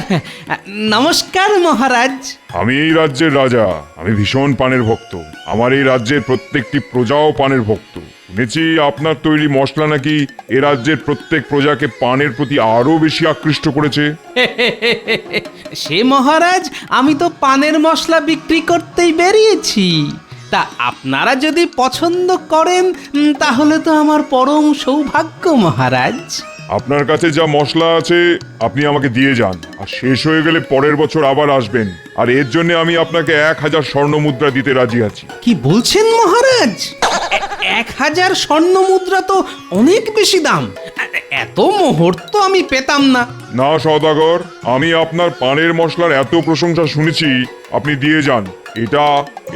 নমস্কার মহারাজ। আমি এই রাজ্যের রাজা, আমি ভীষণ পানের ভক্ত। আমার এই রাজ্যের প্রত্যেকটি প্রজাও পানের ভক্ত। শুনেছি আপনার তৈরি মশলা নাকি এ রাজ্যের প্রত্যেক প্রজাকে পানের প্রতি আরো বেশি আকৃষ্ট করেছে। সে মহারাজ, আমি তো পানের মশলা বিক্রি করতেই বেরিয়েছি। তা আপনারা যদি পছন্দ করেন, তাহলে তো আমার পরম সৌভাগ্য মহারাজ। আপনার কাছে যা মশলা আছে আপনি আমাকে দিয়ে যান, আর শেষ হয়ে গেলে পরের বছর আবার আসবেন। আর এর জন্য আমি আপনাকে 1000 স্বর্ণ মুদ্রা দিতে রাজি আছি। কি বলছেন মহারাজ? 1000 স্বর্ণ মুদ্রা তো অনেক বেশি দাম। এত মোহর তো আমি পেতাম না। না সওদাগর, আমি আপনার পানের মশলার এত প্রশংসা শুনেছি, আপনি দিয়ে যান।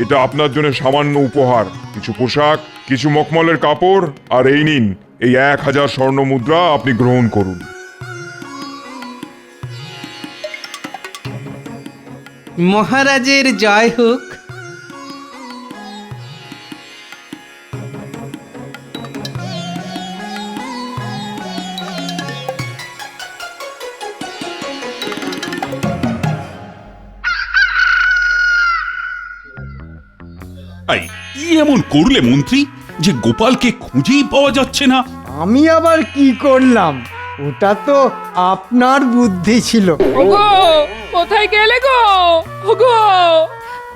এটা আপনার জন্য সামান্য উপহার, কিছু পোশাক, কিছু মখমলের কাপড়, আর এই নিন এই 1000 স্বর্ণ মুদ্রা, আপনি গ্রহণ করুন। মহারাজের জয় হোক। কি এমন করলে মন্ত্রী যে গোপালকে খুঁজেই পাওয়া যাচ্ছে না? আমি আবার কি করলাম? ওটা তো আপনার বুদ্ধি ছিল। ওগো কোথায় গেলে গো? ওগো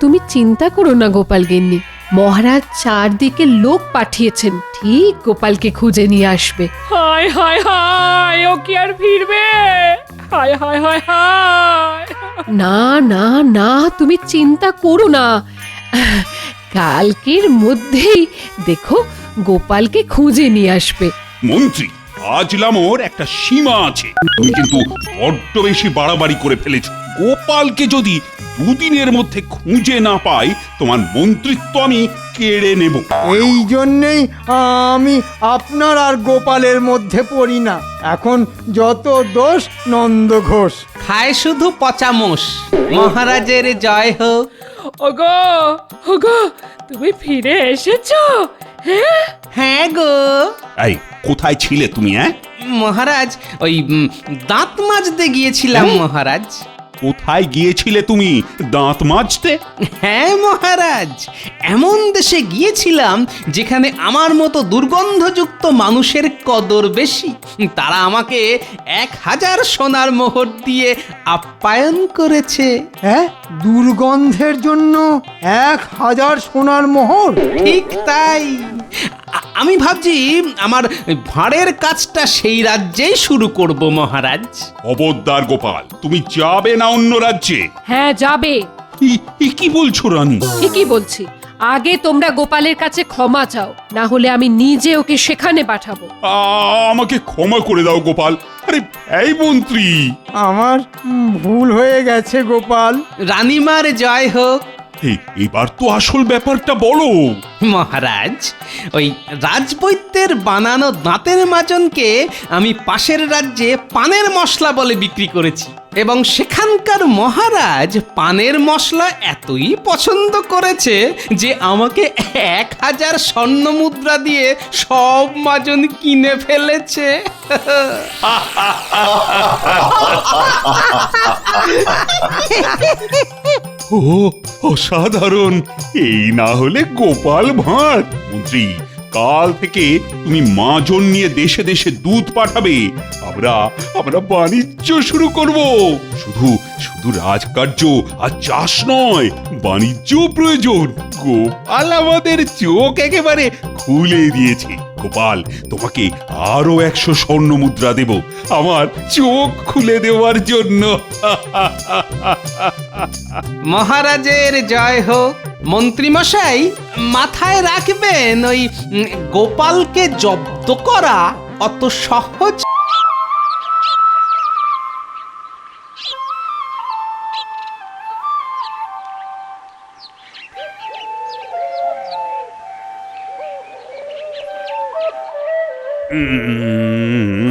তুমি চিন্তা করো না গোপাল গিন্নি, মহারাজ চারদিকে লোক পাঠিয়েছেন, ঠিক গোপালকে খুঁজে নিয়ে আসবে। হায় হায় হায়, ও কি আর ফিরবে? হায় হায় হায় হায়। না না না, তুমি চিন্তা করো না, কালকের মধ্যেই দেখো গোপালকে খুঁজে নিয়ে আসবে। মন্ত্রী, আজলামোর একটা সীমা আছে। তুমি কিন্তু বড্ড বেশি বাড়াবাড়ি করে ফেলেছ। গোপালকে যদি দুদিনের মধ্যে খুঁজে না পাই, তোমার মন্ত্রিত্ব আমি কেড়ে নেব। এই জন্যেই আমি আপনার আর গোপালের মধ্যে পড়ি না। এখন যত দোষ নন্দ ঘোষ। খায় শুধু পচামোষ। মহারাজের জয় হোক। ওগো ওগো, তুমি ফিরে এসেছো? হ্যাঁ হ্যাঁ গো। এই কোথায় ছিলে তুমি? মহারাজ, ওই দাঁত মাজতে গিয়েছিলাম মহারাজ। কোথায় গিয়েছিলে তুমি দাঁত মাজতে? হ্যাঁ মহারাজ, এমন দেশে গিয়েছিলাম যেখানে আমার মতো দুর্গন্ধযুক্ত মানুষের কদর বেশি। তারা আমাকে 1000 সোনার মোহর দিয়ে আপ্যায়ন করেছে। হ্যাঁ, দুর্গন্ধের জন্য 1000 সোনার মোহর? ঠিক তাই। আমি ভাবছি আমার ভাঁড়ের কাজটা সেই রাজ্যেই শুরু করব মহারাজ। খবরদার গোপাল, তুমি যাবে না অন্য রাজ্যে। হ্যাঁ যাবে। কি বলছো রানী? ঠিকই বলছি। আগে তোমরা গোপালের কাছে ক্ষমা চাও, না হলে আমি নিজে ওকে সেখানে পাঠাবো। আমাকে ক্ষমা করে দাও গোপাল। আরে এই মন্ত্রী, আমার ভুল হয়ে গেছে গোপাল। রানীমার জয় হোক। এবার তো আসল ব্যাপারটা বলো। মহারাজ, ওই রাজবৈদ্যের বানানো দাঁতের মাজনকে আমি পাশের রাজ্যে পানের মশলা বলে বিক্রি করেছি, এবং সেখানকার মহারাজ পানের মশলা এতই পছন্দ করেছে যে আমাকে 1000 স্বর্ণ মুদ্রা দিয়ে সব মাজন কিনে ফেলেছে। ও অসাধারণ! এই না হলে গোপাল ভাঁড়। মন্ত্রী, কাল থেকে তুমি মাজন নিয়ে দেশে দেশে দুধ পাঠাবে। আমরা বাণিজ্য শুরু করব। শুধু শুধু রাজকার্য আর চাষ নয়, বাণিজ্য প্রয়োজন। গোপাল আমাদের চোখ একেবারে খুলে দিয়েছে। গোপাল, তোমাকে আরো 100 স্বর্ণ মুদ্রা দেব আমার চোখ খুলে দেওয়ার জন্য। মহারাজের জয় হোক। মন্ত্রীমশাই, মাথায় রাখবেন, ওই গোপালকে জব্দ করা অত সহজ।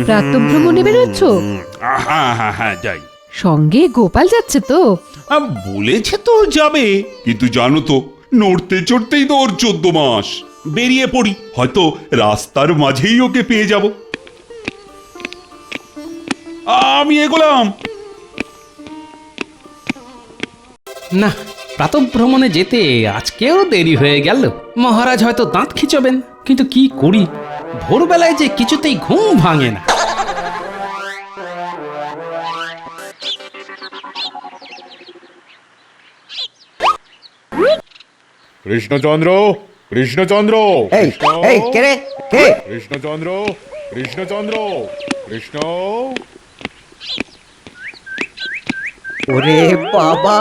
প্রাতঃভ্রমণে বেরোচ্ছ? হ্যাঁ যাই। সঙ্গে গোপাল যাচ্ছে তো? বলেছে তো যাবে, কিন্তু জানো তো, নড়তে চড়তেই তো ওর 14 মাস। বেরিয়ে পড়ি, হয়তো রাস্তার মাঝেই ওকে পেয়ে যাব। আমি এগোলাম। না, প্রাতঃভ্রমণে যেতে আজকেও দেরি হয়ে গেল। মহারাজ হয়তো দাঁত খিচবেন, কিন্তু কি করি, ভোরবেলায় যে কিছুতেই ঘুম ভাঙে না। কৃষ্ণচন্দ্র, কৃষ্ণচন্দ্র, এই কে রে? কে? কৃষ্ণচন্দ্র, কৃষ্ণচন্দ্র, কৃষ্ণ। ওরে বাবা,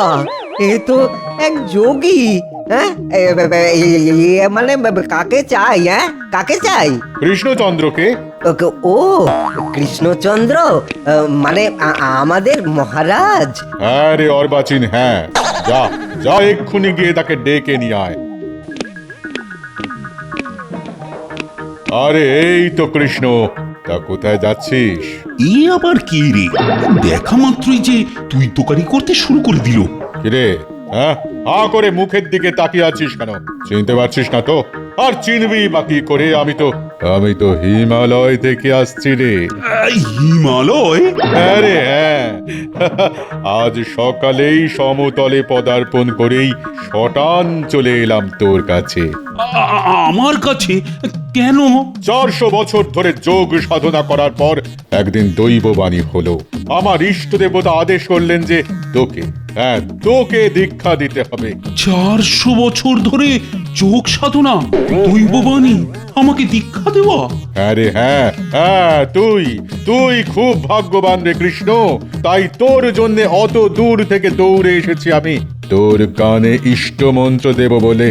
এ তো এক যোগী। হ্যাঁ, মানে কাকে চাই? হ্যাঁ, কাকে চাই? কৃষ্ণচন্দ্রকে। ও কৃষ্ণচন্দ্র, মানে আমাদের মহারাজ। হ্যাঁ রে অর্বাচীন, হ্যাঁ। যা যা, এক্ষুনি গিয়ে তাকে ডেকে নিয়ে আয়। আরে এই তো কৃষ্ণ, তা কোথায় যাচ্ছিস? এ আবার কি রে? দেখা মাত্রই যে তুই তোকারি করতে শুরু করে দিল। কিরে, হ্যাঁ, হা করে মুখের দিকে তাকিয়ে আছিস কেন? চিনতে পারছিস না তো? আর চিনবি বাকি করে? আমি তো হিমালয় থেকে আসছি রে। হিমালয়? আরে হ্যাঁ, আজ সকালেই সমতলে পদার্পণ করেই শটান চলে এলাম তোর কাছে। আমার কাছে কেন? 400 বছর ধরে যোগ সাধনা করার পর একদিন দৈববাণী হলো। আমার ইষ্ট দেবতা আদেশ করলেন যে তোকে দীক্ষা দিতে হবে। 400 বছর ধরে যোগ সাধনা, দৈববাণী, আমাকে দীক্ষা দেওয়া? আরে হ্যাঁ, তুই খুব ভাগ্যবান রে কৃষ্ণ। তাই তোর জন্য অত দূর থেকে দৌড়ে এসেছি আমি তোর কানে ইষ্ট মন্ত্র দেব বলে।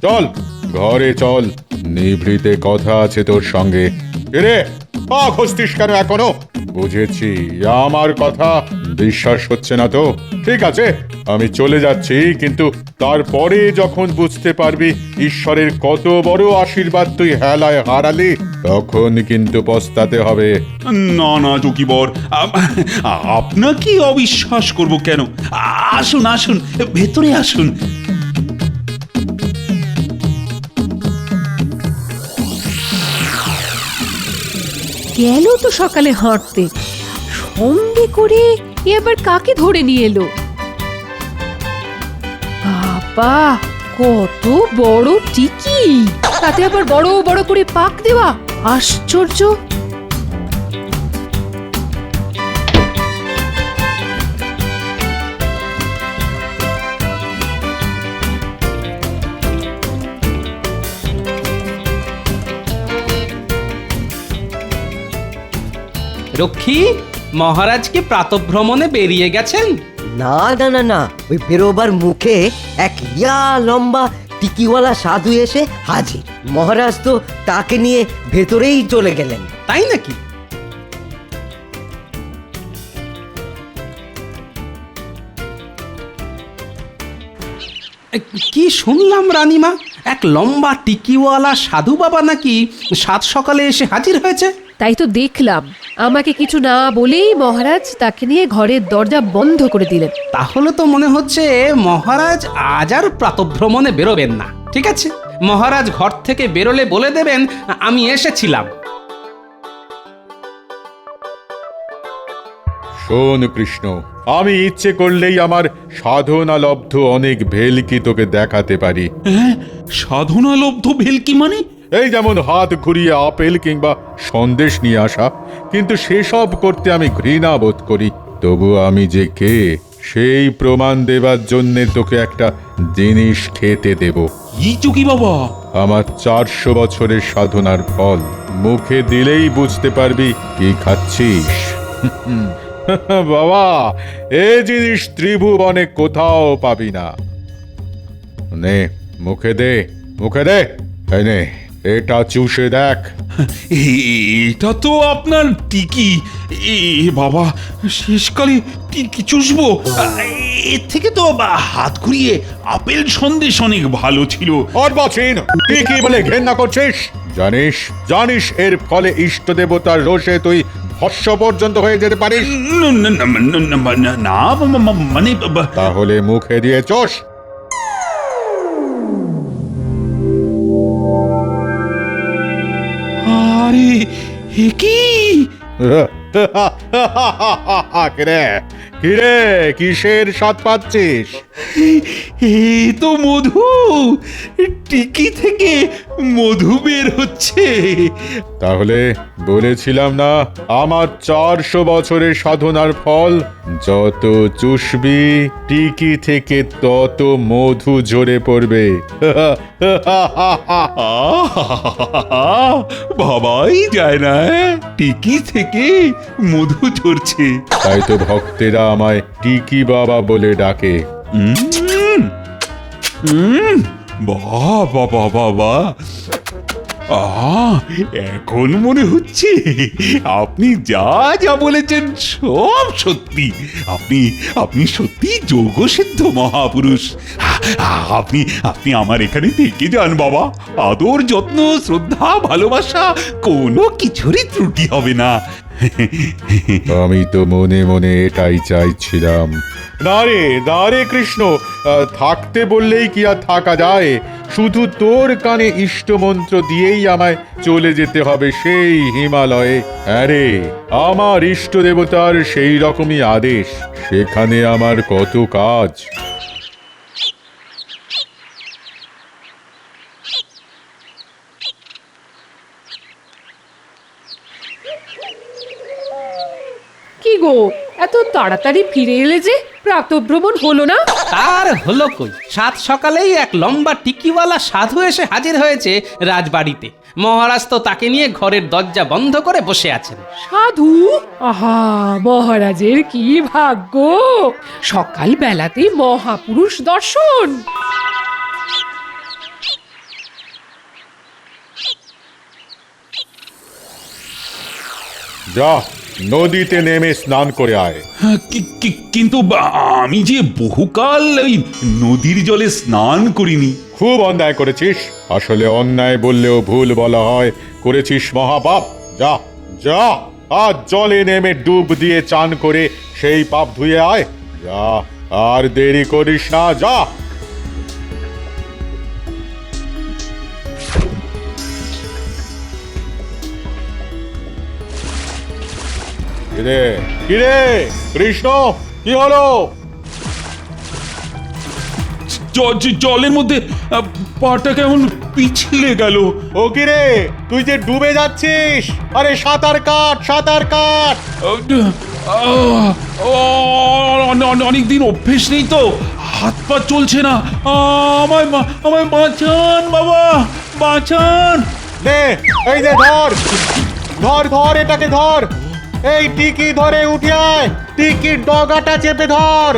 চল ঘরে চল, নিভৃতে কথা আছে তোর সঙ্গে। রে পা খসতিস কেন এখনো? বুঝেছি, আমার কথা বিশ্বাস হচ্ছে না তো। ঠিক আছে, আমি চলে যাচ্ছি, কিন্তু তারপরে যখন বুঝতে পারবি ঈশ্বরের কত বড় আশীর্বাদ তুই হেলায় হারালি, তখন কিন্তু পস্তাতে হবে। না যোগীবর, আপনাকে অবিশ্বাস করব কেন? আসুন, ভেতরে আসুন। গেল তো সকালে হাঁটতে, সঙ্গে করে এবার কাকে ধরে নিয়ে এলো? বাবা, কত বড় টিকি, তাতে আবার বড় বড় করে পাক দেওয়া, আশ্চর্য। রক্ষী, মহারাজকে প্রাতভ্রমণে বেরিয়ে গেছেন? না, ওই বেরোবার মুখে এক লম্বা টিকিওয়ালা সাধু এসে হাজির। মহারাজ তো তাকে নিয়ে ভেতরেই চলে গেলেন। তাই নাকি? কি শুনলাম রানীমা, এক লম্বা টিকিওয়ালা সাধু বাবা নাকি সাত সকালে এসে হাজির হয়েছে? তাই তো দেখলাম। আমাকে কিছু না বলেই মহারাজ তাকে নিয়ে ঘরের দরজা বন্ধ করে দিলেন। তাহলে তো মনে হচ্ছে মহারাজ আজ আর প্রাতভ্রমণে বেরোবেন না। ঠিক আছে, মহারাজ ঘর থেকে বেরোলে বলে দেবেন আমি এসেছিলাম। শোন কৃষ্ণ, আমি ইচ্ছে করলেই আমার সাধনা লব্ধ অনেক ভেলকি তোকে দেখাতে পারি। সাধনা লব্ধ ভেলকি মানে? এই যেমন হাত ঘুরিয়ে আপেল কিংবা সন্দেশ নিয়ে আসা। কিন্তু সেসব করতে আমি ঘৃণা বোধ করি। তবু আমি যে কে সেই প্রমাণ দেবার জন্য তোকে একটা জিনিস খেতে দেব। কি যোগী বাবা? আমার 400 বছরের সাধনার ফল। মুখে দিলেই বুঝতে পারবি কি খাচ্ছিস। বাবা, এই জিনিস ত্রিভুবনে কোথাও পাবি না। নে, মুখে দে। এই নে, এটা চুষে দেখ। এটা তো আপনার টিকি। বাবা, শেষকালে টিকি চুষবো? এর থেকে তো হাত ঘুরিয়ে আপেল সন্দেশ অনেক ভালো ছিল। আর বাচিন, টিকি বলে ঘেন্না করছিস? জানিস এর ফলে ইষ্ট দেবতার রোষে তুই ভস্ম পর্যন্ত হয়ে যেতে পারিস। না মানে, তাহলে মুখে দিয়ে চোষ। আরে এ কি? কিরে, কিসের স্বাদ পাচ্ছিস? এ তো মধু। টিকি থেকে মধু বের হচ্ছে। তাহলে বলেছিলাম না, আমার 400 বছরের সাধনার ফল। যত চুষবি টিকি থেকে তত মধু ঝরে পড়বে। ভাবাই যায় না টিকি থেকে মধু ঝরছে। তাই তো ভক্তেরা আমায় টিকি বাবা বলে ডাকে। বাবা, এখন মনে হচ্ছে আপনি যা বলেছেন সব সত্যি। আপনি সত্যি যোগসিদ্ধ মহাপুরুষ। আপনি আমার এখানে থেকে যান বাবা। আদর, যত্ন, শ্রদ্ধা, ভালোবাসা কোনো কিছুরই ত্রুটি হবে না। আমি তো মনে মনে এটাই চাইছিলাম। না রে কৃষ্ণ, থাকতে বললেই কি আর থাকা যায়? শুধু তোর কানে ইষ্টমন্ত্র দিয়েই আমায় চলে যেতে হবে সেই হিমালয়ে। আরে আমার ইষ্ট দেবতার সেই রকমই আদেশ, সেখানে আমার কত কাজ। কি গো, এত তাড়াতাড়ি ফিরে এলে যে? প্রাতঃভ্রমণ হলো না? আর হলো কই, সাত সকালেই এক লম্বা টিকিওয়ালা সাধু এসে হাজির হয়েছে রাজবাড়িতে। মহারাজ তো তাকে নিয়ে ঘরের দরজা বন্ধ করে বসে আছেন। সাধু? আহা, মহারাজের কি ভাগ্য! সকাল বেলাতেই মহাপুরুষ দর্শন। যা, নদীতে নেমে স্নান করে আয়। কিন্তু আমি যে বহুকাল ওই নদীর জলে স্নান করিনি। খুব অন্যায় করেছিস। আসলে অন্যায় বললেও ভুল বলা হয়। করেছিস মহাপাপ। যা যা, আজ জলে নেমে ডুব দিয়ে চান করে সেই পাপ ধুয়ে আয়। যা, আর দেরি করিস না, যা। কিরে কৃষ্ণ, কি হলো? জলের মধ্যে পাটা কেমন পিছলে গেল। ও কিরে, তুই যে ডুবে যাচ্ছিস। আরে সাঁতার কাট, সাঁতার কাট। অনেকদিন অভ্যেস নেই তো, হাত পা চলছে না। আমায় বাঁচান বাবা, বাঁচান। নে, এই যে ধর ধর ধর, এটাকে ধর। এই টিকি ধরে উঠে আয়, টিকির ডগাটা চেপে ধর।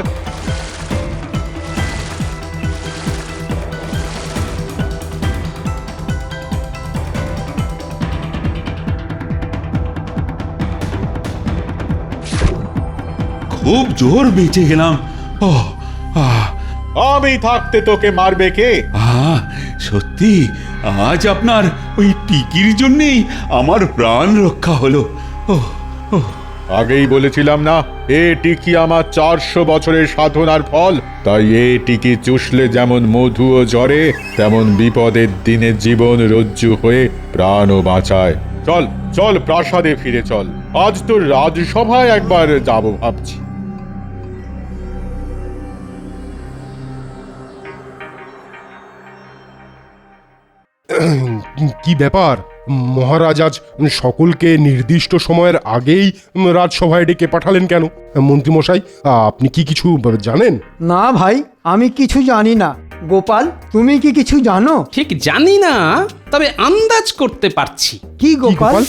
খুব জোর বেঁচে গেলাম। আমি থাকতে তোকে মারবে কে? সত্যি আজ আপনার ওই টিকির জন্যেই আমার প্রাণ রক্ষা হলো। আগেই বলেছিলাম না, এ টিকি আমার 400 বছরের সাধনার ফল। তাই এ টিকি চুষলে যেমন মধু ও ঝরে, তেমন বিপদের দিনে জীবন রজ্জু হয়ে প্রাণও বাঁচায়। চল চল, প্রাসাদে ফিরে চল। আজ তো রাজসভায় একবার যাব ভাবছি। কি ব্যাপার মহারাজ, আজ সকলকে নির্দিষ্ট সময়ের আগেই রাজসভায় ডেকে পাঠালেন কেন? মন্ত্রীমশাই, আপনি কি কিছু জানেন? না ভাই, আমি কিছু জানি না। গোপাল, তুমি কি কিছু জানো? ঠিক জানি না, তবে আন্দাজ করতে পারছি। কি গোপাল?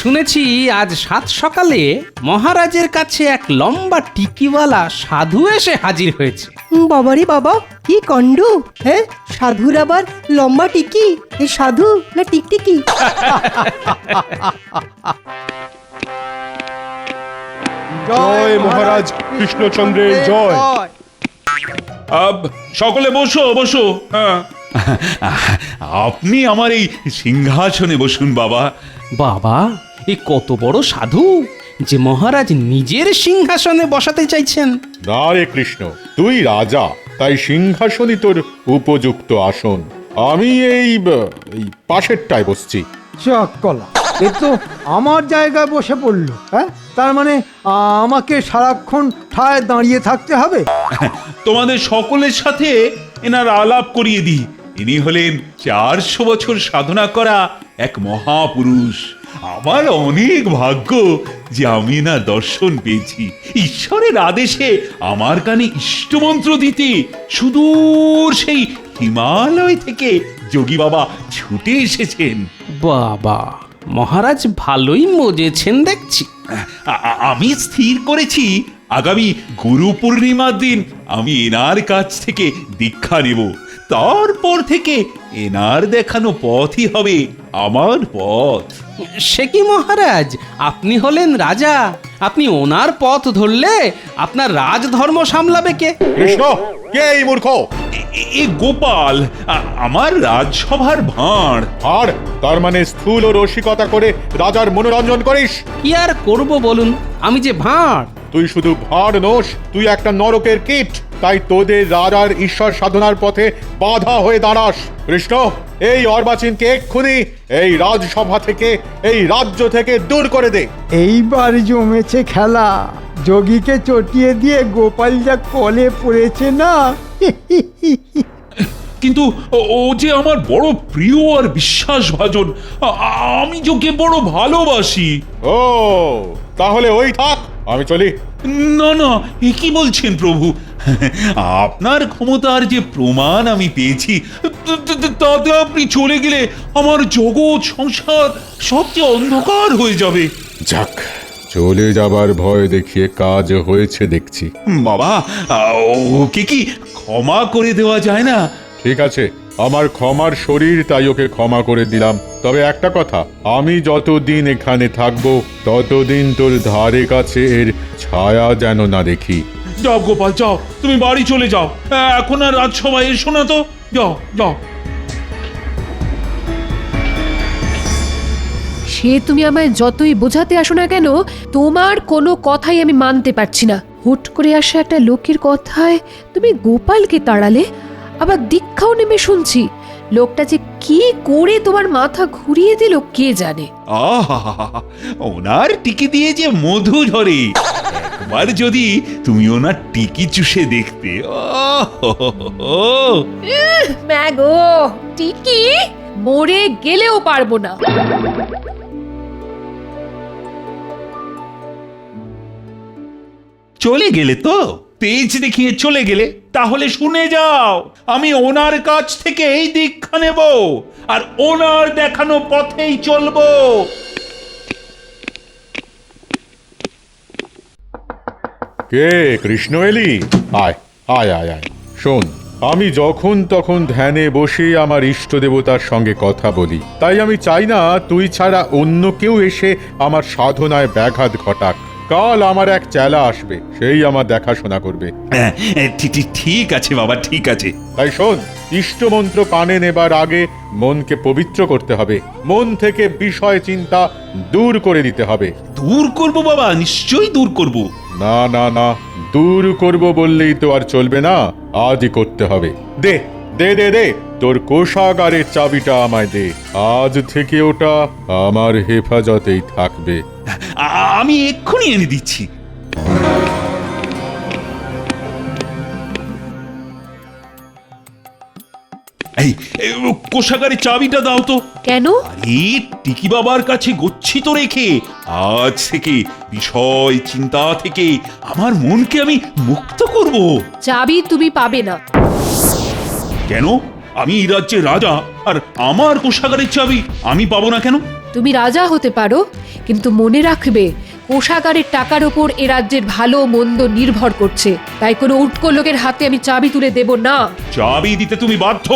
শুনেছি আজ সাত সকালে মহারাজের কাছে এক লম্বা টিকিওয়ালা সাধু এসে হাজির হয়েছে। বাবারে বাবা, কি কাণ্ড! হ্যাঁ, সাধুর আবার লম্বা টিকি? এই সাধু না টিকটিকি? জয় মহারাজ কৃষ্ণচন্দ্রের জয়। সকলে বসো বসো। হ্যাঁ, আপনি আমার এই সিংহাসনে বসুন বাবা। বাবা, এ কত বড় সাধু যে মহারাজ নিজের সিংহাসনে বসাতে চাইছেন। না রে কৃষ্ণ, তুই রাজা, তাই সিংহাসনই তোর উপযুক্ত আসন। আমি এই পাশেরটায় বসছি। চকলা, এ তো আমার জায়গায় বসে পড়লো। হ্যাঁ, তার মানে আমাকে সারাক্ষণ ঠায় দাঁড়িয়ে থাকতে হবে? তোমাদের সকলের সাথে এনার আলাপ করিয়ে দিই। ইনি হলেন 400 বছর সাধনা করা এক মহাপুরুষ। আমার অনেক ভাগ্য যে আমি এনার দর্শন পেয়েছি। ঈশ্বরের আদেশে আমার কানে ইষ্টমন্ত্র দিতে সুদূর সেই হিমালয় থেকে যোগী বাবা ছুটে এসেছেন। বাবা, মহারাজ ভালোই মজেছেন দেখছি। আমি স্থির করেছি আগামী গুরু পূর্ণিমার দিন আমি এনার কাছ থেকে দীক্ষা নেব। তারপর থেকে এনার দেখানো পথই হবে আমার পথ। সে কি মহারাজ, আপনি হলেন রাজা, আপনি ওনার পথ ধরলে আপনার রাজধর্ম সামলাবে কে? কৃষ্ণ, কে এই মূর্খ? এ গোপাল, আমার রাজসভার ভাঁড়। আর তার মানে স্থূল ও রসিকতা করে রাজার মনোরঞ্জন করিস? কি আর করব বলুন, আমি যে ভাঁড়। তুই শুধু ভাঁড় নোস, তুই একটা নরকের কীট। তাই তোদের রাজার ঈশ্বর সাধনার পথে বাধা হয়ে দাঁড়াস। কৃষ্ণ, এই অর্বাচীনকে এক্ষুনি এই রাজসভা থেকে, এই রাজ্য থেকে দূর করে দে। এইবার জমেছে খেলা। যোগীকে চটিয়ে দিয়ে গোপাল যা কলে পড়েছে না। কিন্তু ও যে আমার বড় প্রিয় আর বিশ্বাসভাজন, আমি যোগে বড় ভালোবাসি। ও, তাহলে ওই থাক, আমি চলি। না না, এ কি বলছেন প্রভু? আপনার ক্ষমতার যে প্রমাণ আমি পেয়েছি, তাতে আপনি চলে গেলে আমার জগৎ সংসার সবচেয়ে অন্ধকার হয়ে যাবে। যাক, চলে যাবার ভয় দেখিয়ে কাজ হয়েছে দেখছি। বাবা, ওকে কি ক্ষমা করে দেওয়া যায় না? ঠিক আছে, আমার ক্ষমার শরীর, তাই ওকে ক্ষমা করে দিলাম। তবে একটা কথা, আমি যতদিন এখানে থাকবো ততদিন তোর ধারে কাছে এর ছায়া যেন না দেখি। যাও গোপাল, যাও, তুমি বাড়ি চলে যাও। এখন আর রাজসভায় এসো না তো। যাও যাও। সে তুমি আমায় যতই বোঝাতে আসো না কেন, তোমার কোনো কথাই আমি মানতে পারছি না। হুট করে আসা একটা লোকের কথায় তুমি গোপালকে তাড়ালে, আবার দীক্ষাও নেমে শুনছি। লোকটা যে কি করে তোমার মাথা ঘুরিয়ে দিল কে জানে। আহা, ওনার টিকি দিয়ে যে মধু ঝরে। একবার যদি তুমি ওনার টিকি চুষে দেখতে। ম্যাগো, টিকি মরে গেলেও পারবো না। চলে গেলে তো, তেজ দেখিয়ে চলে গেলে। তাহলে শুনে যাও, আমি ওনার কাছ থেকে এই দীক্ষা নেব আর ওনার দেখানো পথেই চলবো। কে? কৃষ্ণ এলি? আয় আয় আয় আয়। শোন, আমি যখন তখন ধ্যানে বসে আমার ইষ্ট দেবতার সঙ্গে কথা বলি। তাই আমি চাই না তুই ছাড়া অন্য কেউ এসে আমার সাধনায় ব্যাঘাত ঘটাক। কাল আমার এক চেলা আসবে, সেই আমার দেখাশোনা করবে। ঠিক আছে বাবা, ঠিক আছে। তাই শোন, ইষ্টমন্ত্র কানে নেবার আগে মনকে পবিত্র করতে হবে। মন থেকে বিষয় চিন্তা দূর করে দিতে হবে। দূর করব বাবা, নিশ্চয়ই দূর করব। না না না, দূর করব বললেই তো আর চলবে না, আজই করতে হবে। দে দে দে দে, তোর কোষাগারের চাবিটা আমায় দে। আজ থেকে ওটা আমার হেফাজতেই থাকবে। আমি এক্ষুনি এনে দিচ্ছি। এই কোষাগারের চাবিটা দাও তো। কেন? এই টিকি বাবার কাছে গচ্ছিত রেখে আজ থেকে বিষয় চিন্তা থেকে আমার মনকে আমি মুক্ত করব। চাবি তুমি পাবে না। কেন? আমি এই রাজ্যের রাজা, আর আমার কোষাগারের চাবি আমি পাবো না কেন? তুমি রাজা হতে পারো, কিন্তু মনে রাখবে কোষাগারের টাকার ওপর এ রাজ্যের ভালো মন্দ নির্ভর করছে। তাই কোনো উটকো লোকের হাতে আমি চাবি তুলে দেব না। চাবি দিতে তুমি বাধ্য,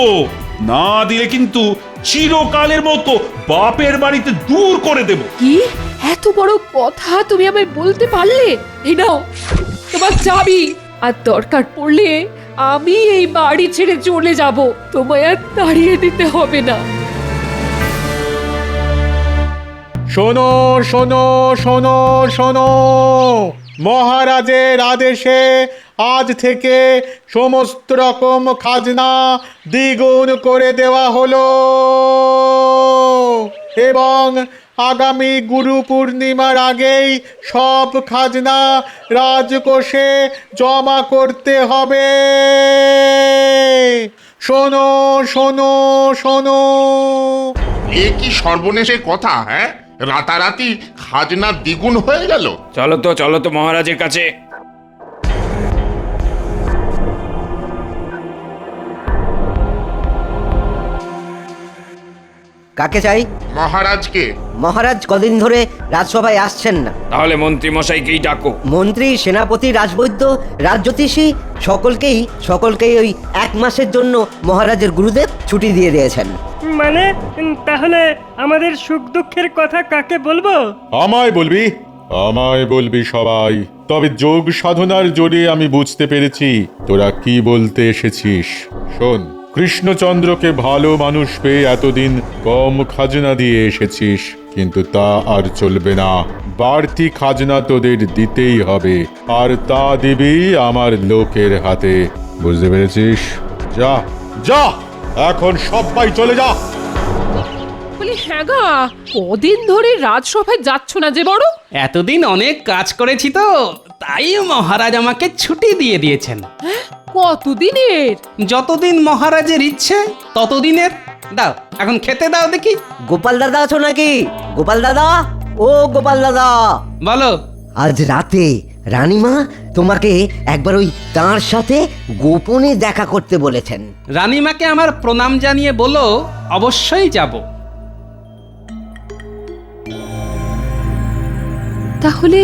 না দিলে কিন্তু চিরকালের মতো বাপের বাড়িতে দূর করে দেব। কি এত বড় কথা তুমি আমায় বলতে পারলে? এই নাও তোমার চাবি, আর দরকার পড়লে আমি এই বাড়ি ছেড়ে চলে যাব, তোমায় আর তাড়িয়ে দিতে হবে না। শোনো শোনো শোনো শোনো, মহারাজের আদেশে আজ থেকে সমস্ত রকম খাজনা দ্বিগুণ করে দেওয়া হলো এবং আগামী গুরু পূর্ণিমার আগেই সব খাজনা রাজকোষে জমা করতে হবে। শোনো শোনো শোনো। এ কি সর্বনেশের কথা? হ্যাঁ, রাতারাতি খাজনা দ্বিগুণ হয়ে গেল। চলো তো মহারাজের কাছে। কাকে চাই? মহারাজকে। মহারাজ কদিন ধরে রাজসভায় আসছেন না। তাহলে মন্ত্রী মশাইকেই ডাকো। মন্ত্রী, সেনাপতি, রাজবৈদ্য, রাজজ্যোতিষী সকলকেই ওই 1 মাসের জন্য মহারাজের গুরুদেব ছুটি দিয়ে দিয়েছেন। মানে তাহলে আমাদের সুখ দুঃখের কথা কাকে বলবো? আমায় বলবি। আমায় বলবি সবাই, তবে যোগ সাধনার জোরে আমি বুঝতে পেরেছি তোরা কি বলতে এসেছিস। শোন, কৃষ্ণচন্দ্রকে ভালো মানুষ পেয়ে এতদিন কম খাজনা দিয়ে এসেছিস, কিন্তু তা আর চলবে না। বাড়তি খাজনা তোদের দিতেই হবে, আর তা দিবি আমার লোকের হাতে। বুঝতে পেরেছিস? যা যা, এখন সবাই চলে যা। বলি হ্যাঁ গা, কদিন ধরে রাজসভায় যাচ্ছ না যে বড়? এতদিন অনেক কাজ করেছি তো, তাই মহারাজ আমাকে ছুটি দিয়ে দিয়েছেন। কতদিনের? যতদিন মহারাজের ইচ্ছে ততদিনের। দাও এখন খেতে দাও দেখি। গোপাল দাদা আছো নাকি? গোপাল দাদা, ও গোপাল দাদা, বলো। আজ রাতে রানীমা তোমাকে একবার ওই তাঁর সাথে গোপনে দেখা করতে বলেছেন। রানীমাকে আমার প্রণাম জানিয়ে বলো অবশ্যই যাব। তাহলে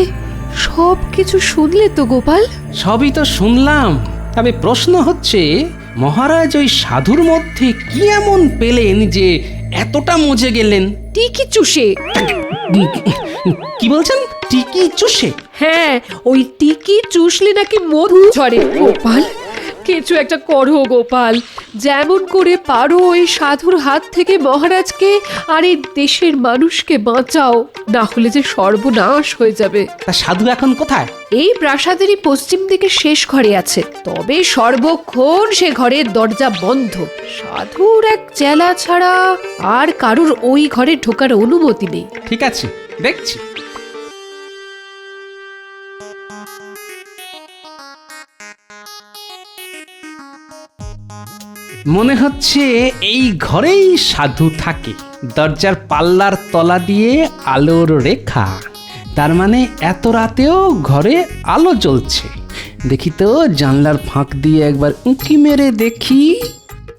সব কিছু শুনলে তো গোপাল? সবই তো শুনলাম, তবে প্রশ্ন হচ্ছে মহারাজ ওই সাধুর মধ্যে কি এমন পেলেন যে এতটা মজে গেলেন? টিকি চুষে। কি বলছেন? টিকি চুষে? হ্যাঁ, ওই টিকি চুষলে নাকি মধু ঝরে। গোপাল, কিছু একটা করো গোপাল, যেমন করে পারো ওই সাধুর হাত থেকে মহারাজকে আর এই দেশের মানুষকে বাঁচাও, না হলে যে সর্বনাশ হয়ে যাবে। তা সাধু এখন কোথায়? এই প্রাসাদেরই পশ্চিম দিকে শেষ ঘরে আছে, তবে সর্বক্ষণ সে ঘরের দরজা বন্ধ। সাধুর এক চেলা ছাড়া আর কারুর ওই ঘরে ঢোকার অনুমতি নেই। ঠিক আছে, দেখছি। মনে হচ্ছে এই ঘরেই সাধু থাকে। দরজার পাল্লার তলা দিয়ে আলোর রেখা, তার মানে এত রাতেও ঘরে আলো জ্বলছে। দেখি তো জানলার ফাঁক দিয়ে একবার উঁকি মেরে দেখি।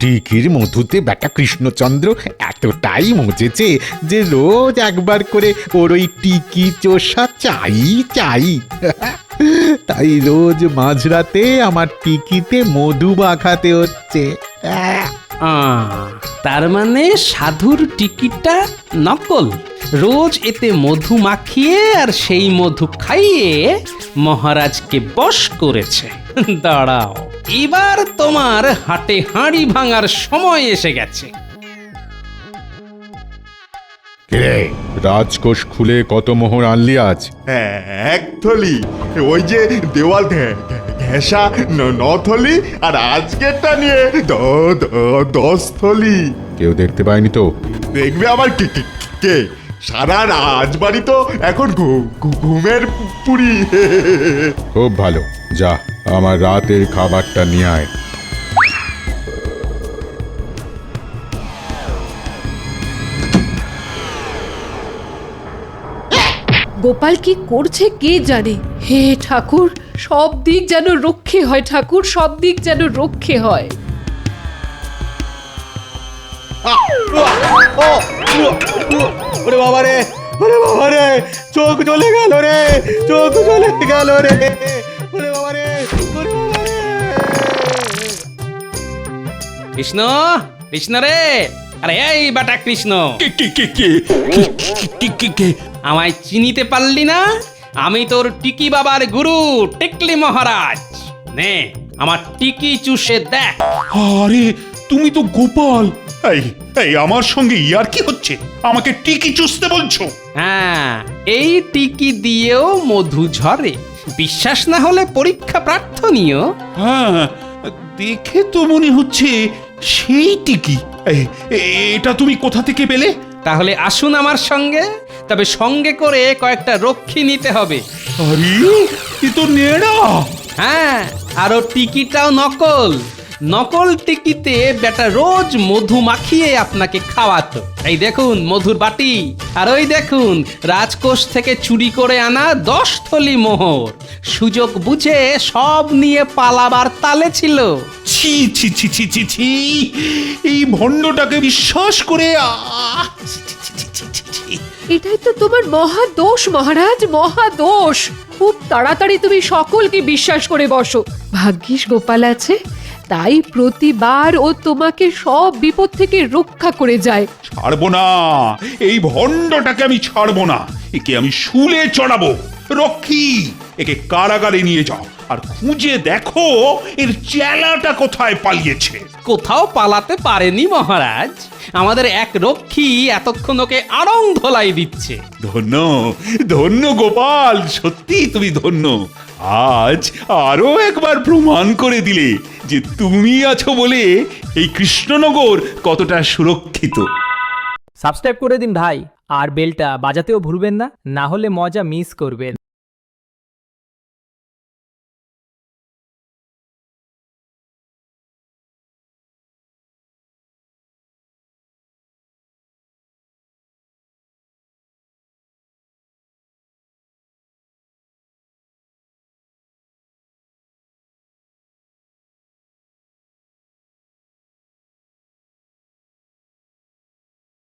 টিকির মধুতে বেটা কৃষ্ণচন্দ্র এতটাই মজেছে যে রোজ একবার করে ওর ওই টিকি চোষা চাই চাই। তাই রোজ মাঝরাতে আমার টিকিতে মধু মাখাতে হচ্ছে। তার মানে সাধুর টিকিটা নকল। রোজ এতে মধু মাখিয়ে আর সেই মধু খাইয়ে মহারাজকে বশ করেছে। দাঁড়াও, এবার তোমার হাটে হাঁড়ি ভাঙার সময় এসে গেছে। রাজকোষ খুলে কত মোহর আনলি আজ? এক থলি, ওই যে দেওয়াল ঘেঁষা নথলি, আর আজকেরটা নিয়ে 10 থলি। কেউ দেখতে পায়নি তো? দেখবে আবার কে? সারা রাজবাড়ি তো এখন ঘুমের পুরি। খুব ভালো, যা আমার রাতের খাবারটা নিয়ে আয়। গোপাল কি করছে কে জানে। হে ঠাকুর, সব দিক যেন রক্ষে হয়, ঠাকুর সব দিক যেন রক্ষে হয়। ওরে বাবা রে, ওরে বাবা রে, চোখ জ্বলে গেল রে, চোখ জ্বলে গেল রে, ওরে বাবা রে, ওরে বাবা রে। কৃষ্ণ, কৃষ্ণ রে, আরে এই বাটা কৃষ্ণ। আমায় চিনিতে পারলি না? আমি তোর টিকি বাবার গুরু টিকলি মহারাজ। নে আমার টিকি চুষে দেখ। আরে তুমি তো গোপাল। এই আমার সঙ্গে ইয়ার কি হচ্ছে? আমাকে টিকি চুষতে বলছো? হ্যাঁ, এই টিকি দিয়েও মধু ঝরে। বিশ্বাস না হলে পরীক্ষা প্রার্থনীয়। হ্যাঁ, দেখে তো মনে হচ্ছে সেই টিকি। এটা তুমি কোথা থেকে পেলে? তাহলে আসুন আমার সঙ্গে, তবে সঙ্গে করে কয়েকটা রক্ষী নিতে হবে। আরে এ তো নেড়া। হ্যাঁ, আর ও টিকিটাও নকল। নকল টিকিতে বেটা রোজ মধু মাখিয়ে আপনাকে খাওয়াতো। এই দেখুন মধুর বাটি, আর ওই দেখুন রাজকোষ থেকে চুরি করে আনা 10 থলি মোহর। সুযোগ বুঝে সব নিয়ে পালাবার তালে ছিল। ছি ছি ছি ছি ছি ছি, এই ভণ্ডটাকে বিশ্বাস করে। এটাই তো তোমার মহা দোষ মহারাজ, মহা দোষ। খুব তাড়াতাড়ি তুমি সকলকে বিশ্বাস করে বসো। ভাগ্যিস গোপাল আছে, তাই প্রতিবার ও তোমাকে সব বিপদ থেকে রক্ষা করে যায়। ছাড়বো না, এই ভণ্ডটাকে আমি ছাড়বো না। একে আমি শুলে চড়াবো। রক্ষী, একে কারাগারে নিয়ে যাও আর খুঁজে দেখো এর চেলাটা কোথায় পালিয়েছে। কোথাও পালাতে পারেনি মহারাজ, আমাদের এক রক্ষী এতক্ষণ ওকে আড়ং ধলাই দিচ্ছে। ধন্য ধন্য গোপাল, সত্যি তুমি ধন্য। আজ আরো একবার প্রমাণ করে দিলে যে তুমি আছো বলে এই কৃষ্ণনগর কতটা সুরক্ষিত। সাবস্ক্রাইব করে দিন ভাই, আর বেলটা বাজাতেও ভুলবেন না, না হলে মজা মিস করবেন।